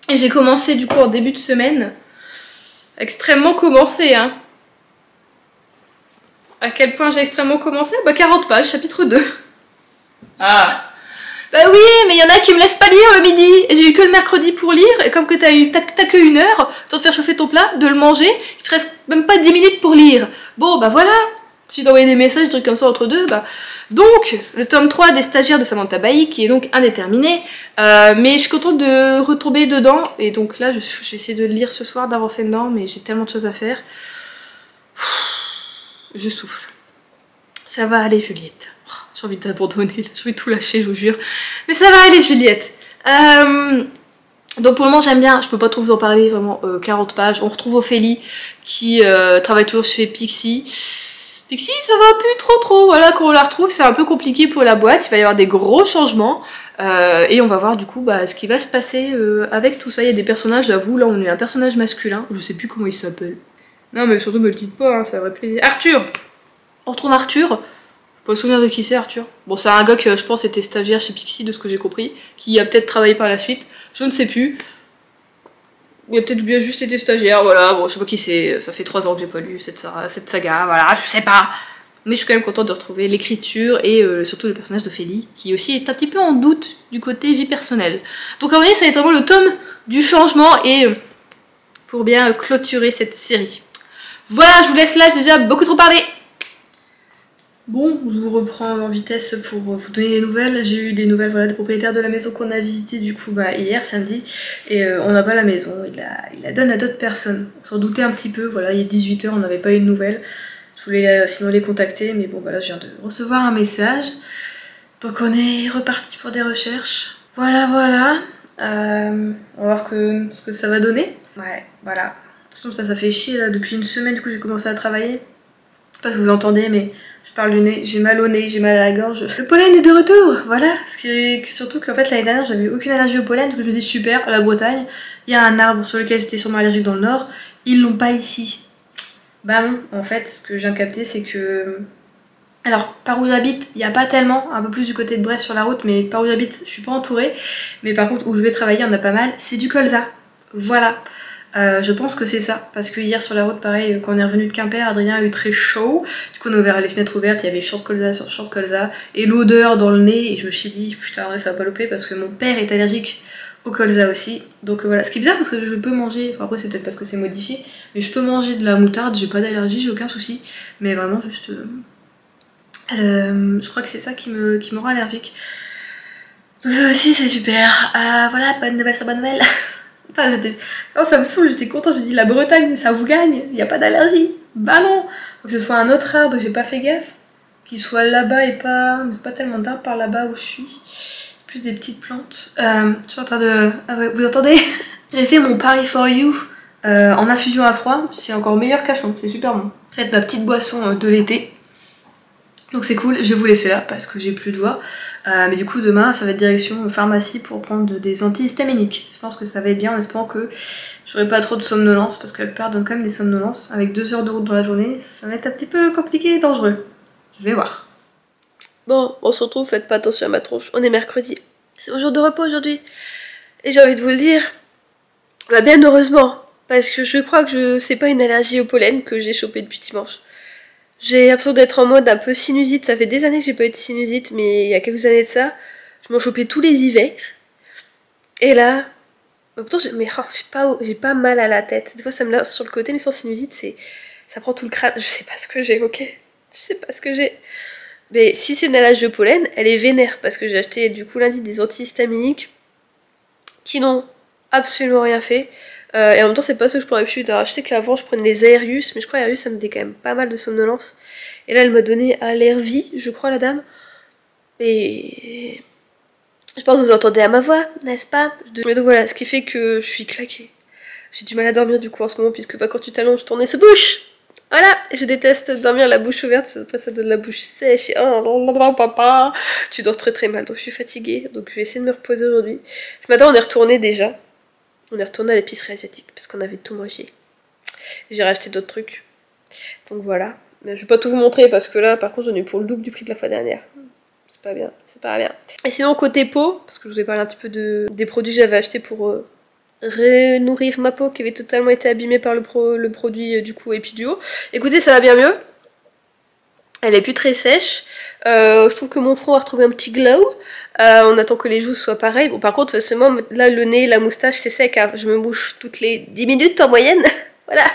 Et j'ai commencé du coup en début de semaine, extrêmement commencé hein. À quel point j'ai extrêmement commencé? 40 pages, chapitre 2. Ah. Bah oui, mais il y en a qui me laissent pas lire le midi, et j'ai eu que le mercredi pour lire, et comme que t'as que 1 heure, temps de faire chauffer ton plat, de le manger, il te reste même pas 10 minutes pour lire. Bon bah voilà, si d'envoyer des messages, des trucs comme ça entre deux, Donc, le tome 3 des Stagiaires de Samantha Bailly, qui est donc indéterminé, mais je suis contente de retomber dedans, et donc là je vais essayer de le lire ce soir, d'avancer dedans, mais j'ai tellement de choses à faire. Je souffle. Ça va aller Juliette. J'ai envie d'abandonner, j'ai envie de tout lâcher, je vous jure. Mais ça va aller Juliette. Donc pour le moment j'aime bien, je peux pas trop vous en parler, vraiment 40 pages. On retrouve Ophélie qui travaille toujours chez Pixie. Pixie ça va plus trop, voilà, quand on la retrouve c'est un peu compliqué pour la boîte, il va y avoir des gros changements. Et on va voir du coup ce qui va se passer avec tout ça. Il y a des personnages, j'avoue, là on est un personnage masculin, je sais plus comment il s'appelle. Non mais surtout me le dites pas, hein, ça aurait plaisir. Arthur. On retrouve Arthur. Je peux me souvenir de qui c'est Arthur. Bon c'est un gars que je pense était stagiaire chez Pixie de ce que j'ai compris, qui a peut-être travaillé par la suite, je ne sais plus. Il a peut-être bien juste été stagiaire, voilà, bon je sais pas qui c'est, ça fait 3 ans que j'ai pas lu cette saga, voilà, je sais pas. Mais je suis quand même contente de retrouver l'écriture et surtout le personnage d'Ophélie, qui aussi est un petit peu en doute du côté vie personnelle. Donc à mon avis, ça va être vraiment le tome du changement et pour bien clôturer cette série. Voilà, je vous laisse là, j'ai déjà beaucoup trop parlé. Bon, je vous reprends en vitesse pour vous donner des nouvelles. J'ai eu des nouvelles voilà, des propriétaires de la maison qu'on a visité du coup hier, samedi. Et on n'a pas la maison, il la donne à d'autres personnes. On s'en doutait un petit peu, voilà, il est 18 h, on n'avait pas eu de nouvelles. Je voulais sinon les contacter, mais bon voilà, je viens de recevoir un message. Donc on est reparti pour des recherches. Voilà, voilà. On va voir ce que ça va donner. Ouais, voilà. De toute façon ça fait chier là, depuis une semaine du coup j'ai commencé à travailler. Je sais pas si vous entendez mais... Je parle du nez, j'ai mal au nez, j'ai mal à la gorge. Le pollen est de retour, voilà. Surtout qu'en fait l'année dernière j'avais aucune allergie au pollen, donc je me dis super, à la Bretagne, il y a un arbre sur lequel j'étais sûrement allergique dans le nord, ils l'ont pas ici. Bah non, en fait ce que je viens de capter c'est que... Alors par où j'habite, il n'y a pas tellement, un peu plus du côté de Brest sur la route, mais par où j'habite je suis pas entourée. Mais par contre où je vais travailler, on a pas mal, c'est du colza. Voilà. Je pense que c'est ça, parce que hier sur la route, pareil, quand on est revenu de Quimper, Adrien a eu très chaud. Du coup, on a ouvert les fenêtres ouvertes, il y avait short colza sur short colza, et l'odeur dans le nez, et je me suis dit, putain, ça va pas louper, parce que mon père est allergique au colza aussi. Donc voilà, ce qui est bizarre, parce que je peux manger, enfin après c'est peut-être parce que c'est modifié, mais je peux manger de la moutarde, j'ai pas d'allergie, j'ai aucun souci, mais vraiment juste... je crois que c'est ça qui me rend allergique. Donc ça aussi, c'est super. Voilà, bonne nouvelle, c'est bonne nouvelle. Enfin, ça me saoule, j'étais contente, je me dis la Bretagne, ça vous gagne, il n'y a pas d'allergie. Bah non. Donc que ce soit un autre arbre, j'ai pas fait gaffe, qu'il soit là-bas et pas... Mais c'est pas tellement d'arbres par là-bas où je suis, plus des petites plantes. Je suis en train de... Ah ouais, vous entendez? J'ai fait mon Paris for You en infusion à froid, c'est encore meilleur qu'à chaud, c'est super bon. Ça va être ma petite boisson de l'été. Donc c'est cool, je vais vous laisser là parce que j'ai plus de voix. Mais du coup demain ça va être direction pharmacie pour prendre des antihistaminiques. Je pense que ça va être bien en espérant que j'aurai pas trop de somnolence parce que la plupart donnent quand même des somnolences. Avec 2 heures de route dans la journée, ça va être un petit peu compliqué et dangereux. Je vais voir. Bon, on se retrouve, faites pas attention à ma tronche, on est mercredi. C'est mon jour de repos aujourd'hui. Et j'ai envie de vous le dire, bah bien heureusement, parce que je crois que c'est pas une allergie au pollen que j'ai chopé depuis dimanche. J'ai l'impression d'être en mode un peu sinusite, ça fait des années que j'ai pas eu de sinusite, mais il y a quelques années de ça, je m'en chopais tous les hivers. Et là, pourtant j'ai pas mal à la tête. Des fois ça me lance sur le côté, mais sans sinusite, ça prend tout le crâne. Je sais pas ce que j'ai, ok? Je sais pas ce que j'ai. Mais si c'est une allergie au pollen, elle est vénère, parce que j'ai acheté du coup lundi des antihistaminiques qui n'ont absolument rien fait. Et en même temps, c'est pas ce que je pourrais d'habitude. Alors, je sais qu'avant, je prenais les Aerius, mais je crois que Aerius, ça me donnait quand même pas mal de somnolence. Et là, elle m'a donné Allervie, je crois, la dame. Et je pense que vous entendez à ma voix, n'est-ce pas? Mais donc voilà, ce qui fait que je suis claquée. J'ai du mal à dormir du coup en ce moment, puisque quand tu t'allonges, ton nez se bouche. Voilà, je déteste dormir la bouche ouverte, ça donne la bouche sèche et oh papa, tu dors très très mal, donc je suis fatiguée, donc je vais essayer de me reposer aujourd'hui. Ce matin, on est retourné déjà. On est retourné à l'épicerie asiatique parce qu'on avait tout mangé. J'ai racheté d'autres trucs. Donc voilà. Mais je vais pas tout vous montrer parce que là, par contre, j'en ai eu pour le double du prix de la fois dernière. C'est pas bien, c'est pas bien. Et sinon, côté peau, parce que je vous ai parlé un petit peu des produits que j'avais achetés pour renourrir ma peau qui avait totalement été abîmée par le produit du coup Epiduo. Écoutez, ça va bien mieux. Elle est plus très sèche. Je trouve que mon front a retrouvé un petit glow. On attend que les joues soient pareilles. Bon, par contre, forcément, là, le nez, la moustache, c'est sec. Hein. Je me mouche toutes les 10 minutes en moyenne. Voilà.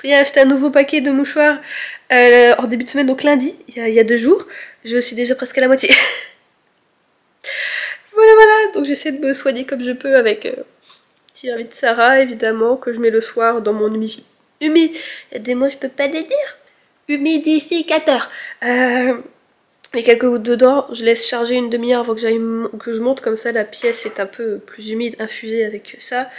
J'ai acheté un nouveau paquet de mouchoirs en début de semaine, donc lundi, il y a 2 jours. Je suis déjà presque à la moitié. Voilà. Donc j'essaie de me soigner comme je peux avec petit Hervé de Sarah, évidemment, que je mets le soir dans mon Il y a des mots, je peux pas les dire. Humidificateur. Et quelques gouttes dedans, je laisse charger une demi-heure avant que je monte, comme ça la pièce est un peu plus humide, infusée avec ça.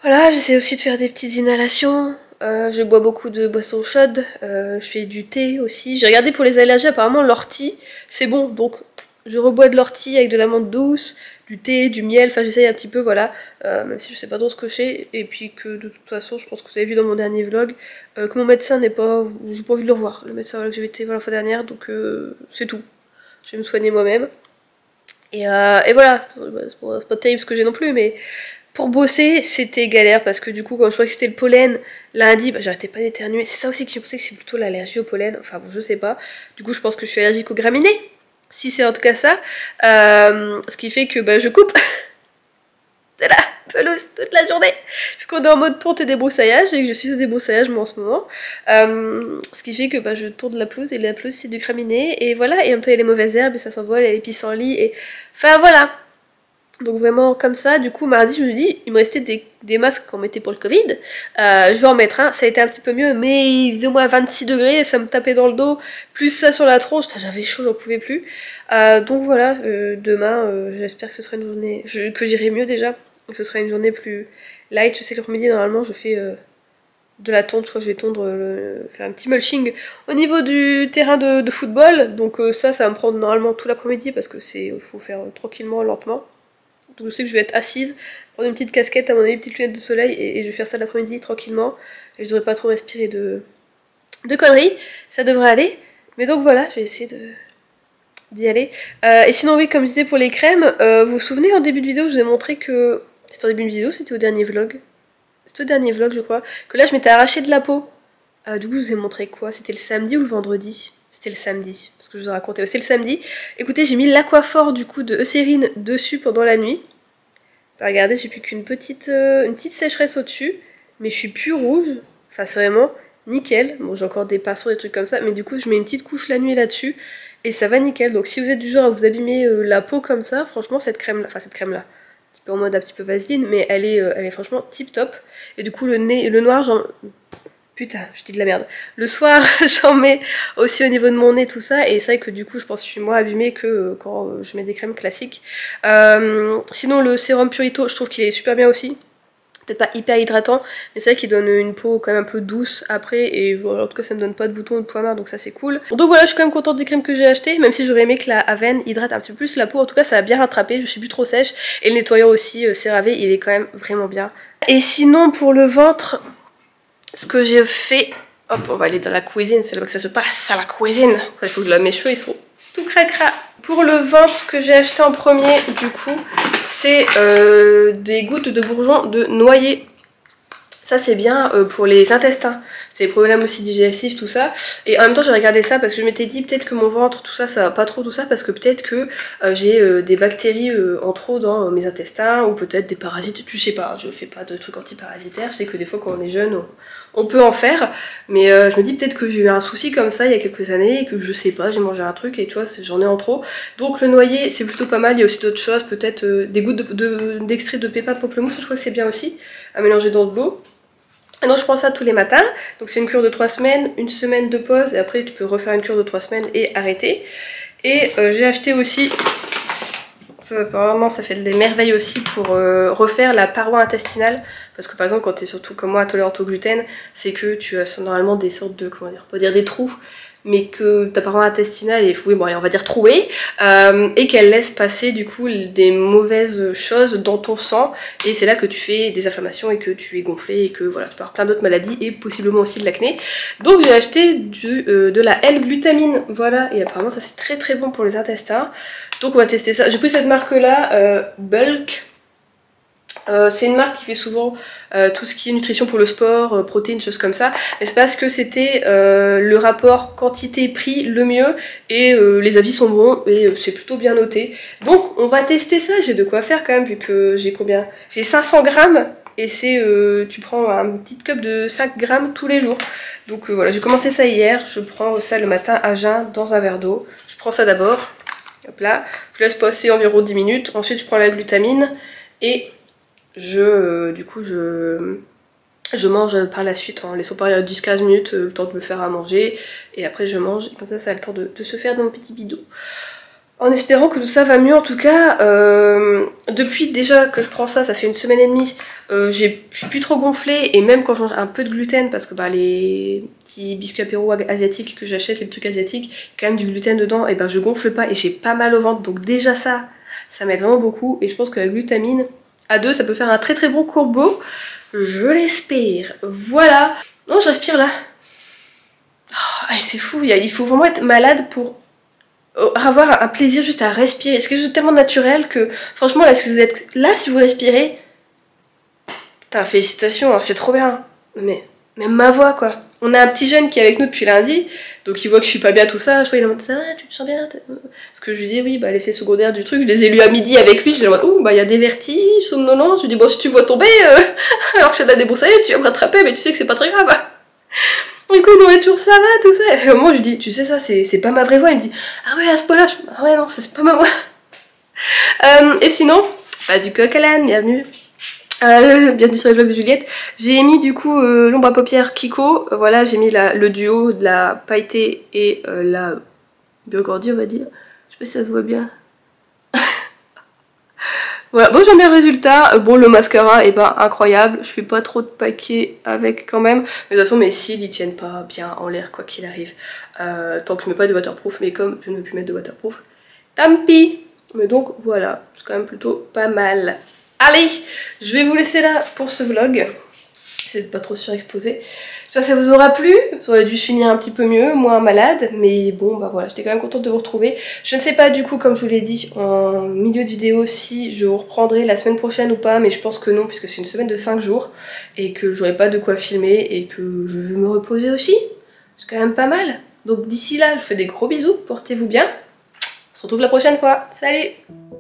Voilà, j'essaie aussi de faire des petites inhalations, je bois beaucoup de boissons chaudes, je fais du thé aussi. J'ai regardé pour les allergies, apparemment l'ortie, c'est bon, donc je rebois de l'ortie avec de la menthe douce, du thé, du miel, enfin j'essaye un petit peu, voilà, même si je sais pas trop ce que c'est, et puis que de toute façon, je pense que vous avez vu dans mon dernier vlog, que mon médecin n'est pas, j'ai pas envie de le revoir, le médecin voilà, que j'avais été voir la fois dernière, donc c'est tout. Je vais me soigner moi-même. Et voilà, c'est pas terrible ce que j'ai non plus, mais Pour bosser, c'était galère parce que du coup, quand je crois que c'était le pollen, lundi, bah, j'arrêtais pas d'éternuer. C'est ça aussi qui me pensait que c'est plutôt l'allergie au pollen. Enfin bon, je sais pas. Du coup, je pense que je suis allergique aux graminées. Si c'est en tout cas ça. Ce qui fait que bah, je coupe de la pelouse toute la journée. Vu qu'on est en mode tonte et débroussaillage et que je suis au débroussaillage moi en ce moment. Ce qui fait que bah, je tourne la pelouse et la pelouse c'est du graminé. Et voilà, et en même temps il y a les mauvaises herbes et ça s'envole, il y a les pissenlits et... Enfin voilà. Donc vraiment comme ça, du coup mardi je me suis dit, il me restait des masques qu'on mettait pour le Covid, je vais en mettre un, ça a été un petit peu mieux, mais il faisait au moins 26 degrés, ça me tapait dans le dos, plus ça sur la tronche, j'avais chaud, j'en pouvais plus. Donc voilà, demain j'espère que ce sera une journée, que j'irai mieux déjà, que ce sera une journée plus light. Je sais que l'après-midi normalement je fais de la tonte, je crois que je vais tondre, faire un petit mulching au niveau du terrain de football, donc ça va me prendre normalement tout l'après-midi parce que faut faire tranquillement, lentement. Donc je sais que je vais être assise, prendre une petite casquette, à mon avis, une petite lunette de soleil, et je vais faire ça l'après-midi tranquillement. Et je devrais pas trop respirer de conneries, ça devrait aller. Mais donc voilà, je vais essayer d'y aller. Et sinon oui, comme je disais pour les crèmes, vous vous souvenez en début de vidéo, je vous ai montré que... C'était en début de vidéo, c'était au dernier vlog. C'était au dernier vlog je crois, que là je m'étais arraché de la peau. Du coup je vous ai montré quoi? C'était le samedi ou le vendredi? C'était le samedi, parce que je vous ai raconté. C'est le samedi. Écoutez, j'ai mis l'aquaphor du coup de Eucérine dessus pendant la nuit. Regardez, j'ai plus qu'une petite sécheresse au-dessus, mais je suis plus rouge. Enfin, c'est vraiment nickel. Bon, j'ai encore des pinceaux, des trucs comme ça, mais du coup, je mets une petite couche la nuit là-dessus, et ça va nickel. Donc si vous êtes du genre à vous abîmer la peau comme ça, franchement, cette crème-là, un petit peu en mode un petit peu vaseline, mais elle est franchement tip-top. Et du coup, le noir, genre... Putain, je dis de la merde. Le soir, j'en mets aussi au niveau de mon nez, tout ça. Et c'est vrai que du coup, je pense que je suis moins abîmée que quand je mets des crèmes classiques. Sinon, le sérum Purito, je trouve qu'il est super bien aussi. Peut-être pas hyper hydratant, mais c'est vrai qu'il donne une peau quand même un peu douce après. Et voilà, en tout cas, ça me donne pas de boutons ou de points noirs, donc ça c'est cool. Donc voilà, je suis quand même contente des crèmes que j'ai achetées. Même si j'aurais aimé que la Avène hydrate un petit peu plus la peau. En tout cas, ça a bien rattrapé, je suis plus trop sèche. Et le nettoyant aussi, CeraVe, il est quand même vraiment bien. Et sinon, pour le ventre... Ce que j'ai fait, hop, on va aller dans la cuisine, c'est là que ça se passe, à la cuisine. Il faut que mes cheveux ils sont tout cracra. Pour le ventre, ce que j'ai acheté en premier, du coup, c'est des gouttes de bourgeon de noyer. Ça c'est bien pour les intestins, c'est des problèmes aussi digestifs, tout ça. Et en même temps j'ai regardé ça parce que je m'étais dit peut-être que mon ventre, tout ça, ça va pas trop tout ça, parce que peut-être que j'ai des bactéries en trop dans mes intestins, ou peut-être des parasites, tu sais pas, je fais pas de trucs antiparasitaires, je sais que des fois quand on est jeune, on peut en faire, mais je me dis peut-être que j'ai eu un souci comme ça il y a quelques années, et que je sais pas, j'ai mangé un truc et tu vois, j'en ai en trop. Donc le noyer c'est plutôt pas mal, il y a aussi d'autres choses, peut-être des gouttes d'extrait de pépins de pamplemousse, je crois que c'est bien aussi, à mélanger dans de l'eau. Et donc je prends ça tous les matins, donc c'est une cure de 3 semaines, une semaine de pause, et après tu peux refaire une cure de 3 semaines et arrêter. Et j'ai acheté aussi, apparemment ça fait des merveilles aussi pour refaire la paroi intestinale, parce que par exemple quand tu es surtout comme moi intolérante au gluten, c'est que tu as normalement des sortes de, comment dire, pas dire des trous, mais que ta paroi intestinale est, oui bon allez, on va dire trouée, et qu'elle laisse passer du coup des mauvaises choses dans ton sang, et c'est là que tu fais des inflammations et que tu es gonflé et que voilà, tu peux avoir plein d'autres maladies et possiblement aussi de l'acné. Donc j'ai acheté de la L-glutamine, voilà, et apparemment ça c'est très très bon pour les intestins. Donc on va tester ça. J'ai pris cette marque là, Bulk. C'est une marque qui fait souvent tout ce qui est nutrition pour le sport, protéines, choses comme ça. Mais c'est parce que c'était le rapport quantité-prix le mieux, et les avis sont bons et c'est plutôt bien noté. Donc on va tester ça, j'ai de quoi faire quand même, vu que j'ai combien? J'ai 500 grammes, et c'est tu prends un petit cup de 5 grammes tous les jours. Donc voilà, j'ai commencé ça hier, je prends ça le matin à jeun dans un verre d'eau. Je prends ça d'abord, hop là, je laisse passer environ 10 minutes, ensuite je prends la glutamine et du coup je mange par la suite en laissant par 10-15 minutes le temps de me faire à manger, et après je mange, et comme ça a le temps de se faire dans mon petit bidon. En espérant que tout ça va mieux. En tout cas, depuis déjà que je prends ça, ça fait 1 semaine et demie, je suis plus trop gonflée, et même quand je mange un peu de gluten, parce que bah, les petits biscuits apéro asiatiques que j'achète, les trucs asiatiques, il y a quand même du gluten dedans, et ben je gonfle pas et j'ai pas mal au ventre, donc déjà ça m'aide vraiment beaucoup, et je pense que la glutamine à 2 ça peut faire un très très bon courbeau, je l'espère. Voilà. Non, je respire là. Oh, c'est fou, il faut vraiment être malade pour avoir un plaisir juste à respirer. C'est quelque chose de tellement naturel que franchement là si vous êtes là, si vous respirez, Putain, félicitations, hein, c'est trop bien. Mais même ma voix, quoi. On a un petit jeune qui est avec nous depuis lundi, donc il voit que je suis pas bien, tout ça. Je vois, il est en mode, ça va, tu te sens bien? Parce que je lui dis, oui, bah, l'effet secondaire du truc, je les ai lus à midi avec lui. Je dis, ouh, bah, il y a des vertiges, somnolence. Je lui dis, bon, si tu vois tomber, alors que je fais de la débroussailleuse, tu vas me rattraper, mais tu sais que c'est pas très grave. Du coup, on est toujours, ça va, tout ça. Et au moment, je lui dis, tu sais, ça, c'est pas ma vraie voix. Il me dit, ah ouais, à ce point-là, ah ouais, non, c'est pas ma voix. Et sinon, bah, du coq à l'âne, bienvenue. Bienvenue sur les vlogs de Juliette. J'ai mis du coup l'ombre à paupières Kiko. Voilà, j'ai mis le duo de la pailletée et la burgundy, on va dire. Je sais pas si ça se voit bien. Voilà, bon, j'aime bien le résultat. Bon, le mascara est pas incroyable. Je fais pas trop de paquets avec quand même. Mais de toute façon, mes cils ils tiennent pas bien en l'air quoi qu'il arrive. Tant que je mets pas de waterproof. Mais comme je ne veux plus mettre de waterproof, tant pis. Mais donc voilà, c'est quand même plutôt pas mal. Allez, je vais vous laisser là pour ce vlog. J'essaie de pas trop surexposer. J'espère que ça vous aura plu. Ça aurait dû se finir un petit peu mieux, moins malade. Mais bon, bah voilà, j'étais quand même contente de vous retrouver. Je ne sais pas du coup, comme je vous l'ai dit en milieu de vidéo, si je vous reprendrai la semaine prochaine ou pas. Mais je pense que non, puisque c'est une semaine de 5 jours. Et que j'aurai pas de quoi filmer. Et que je veux me reposer aussi. C'est quand même pas mal. Donc d'ici là, je vous fais des gros bisous. Portez-vous bien. On se retrouve la prochaine fois. Salut!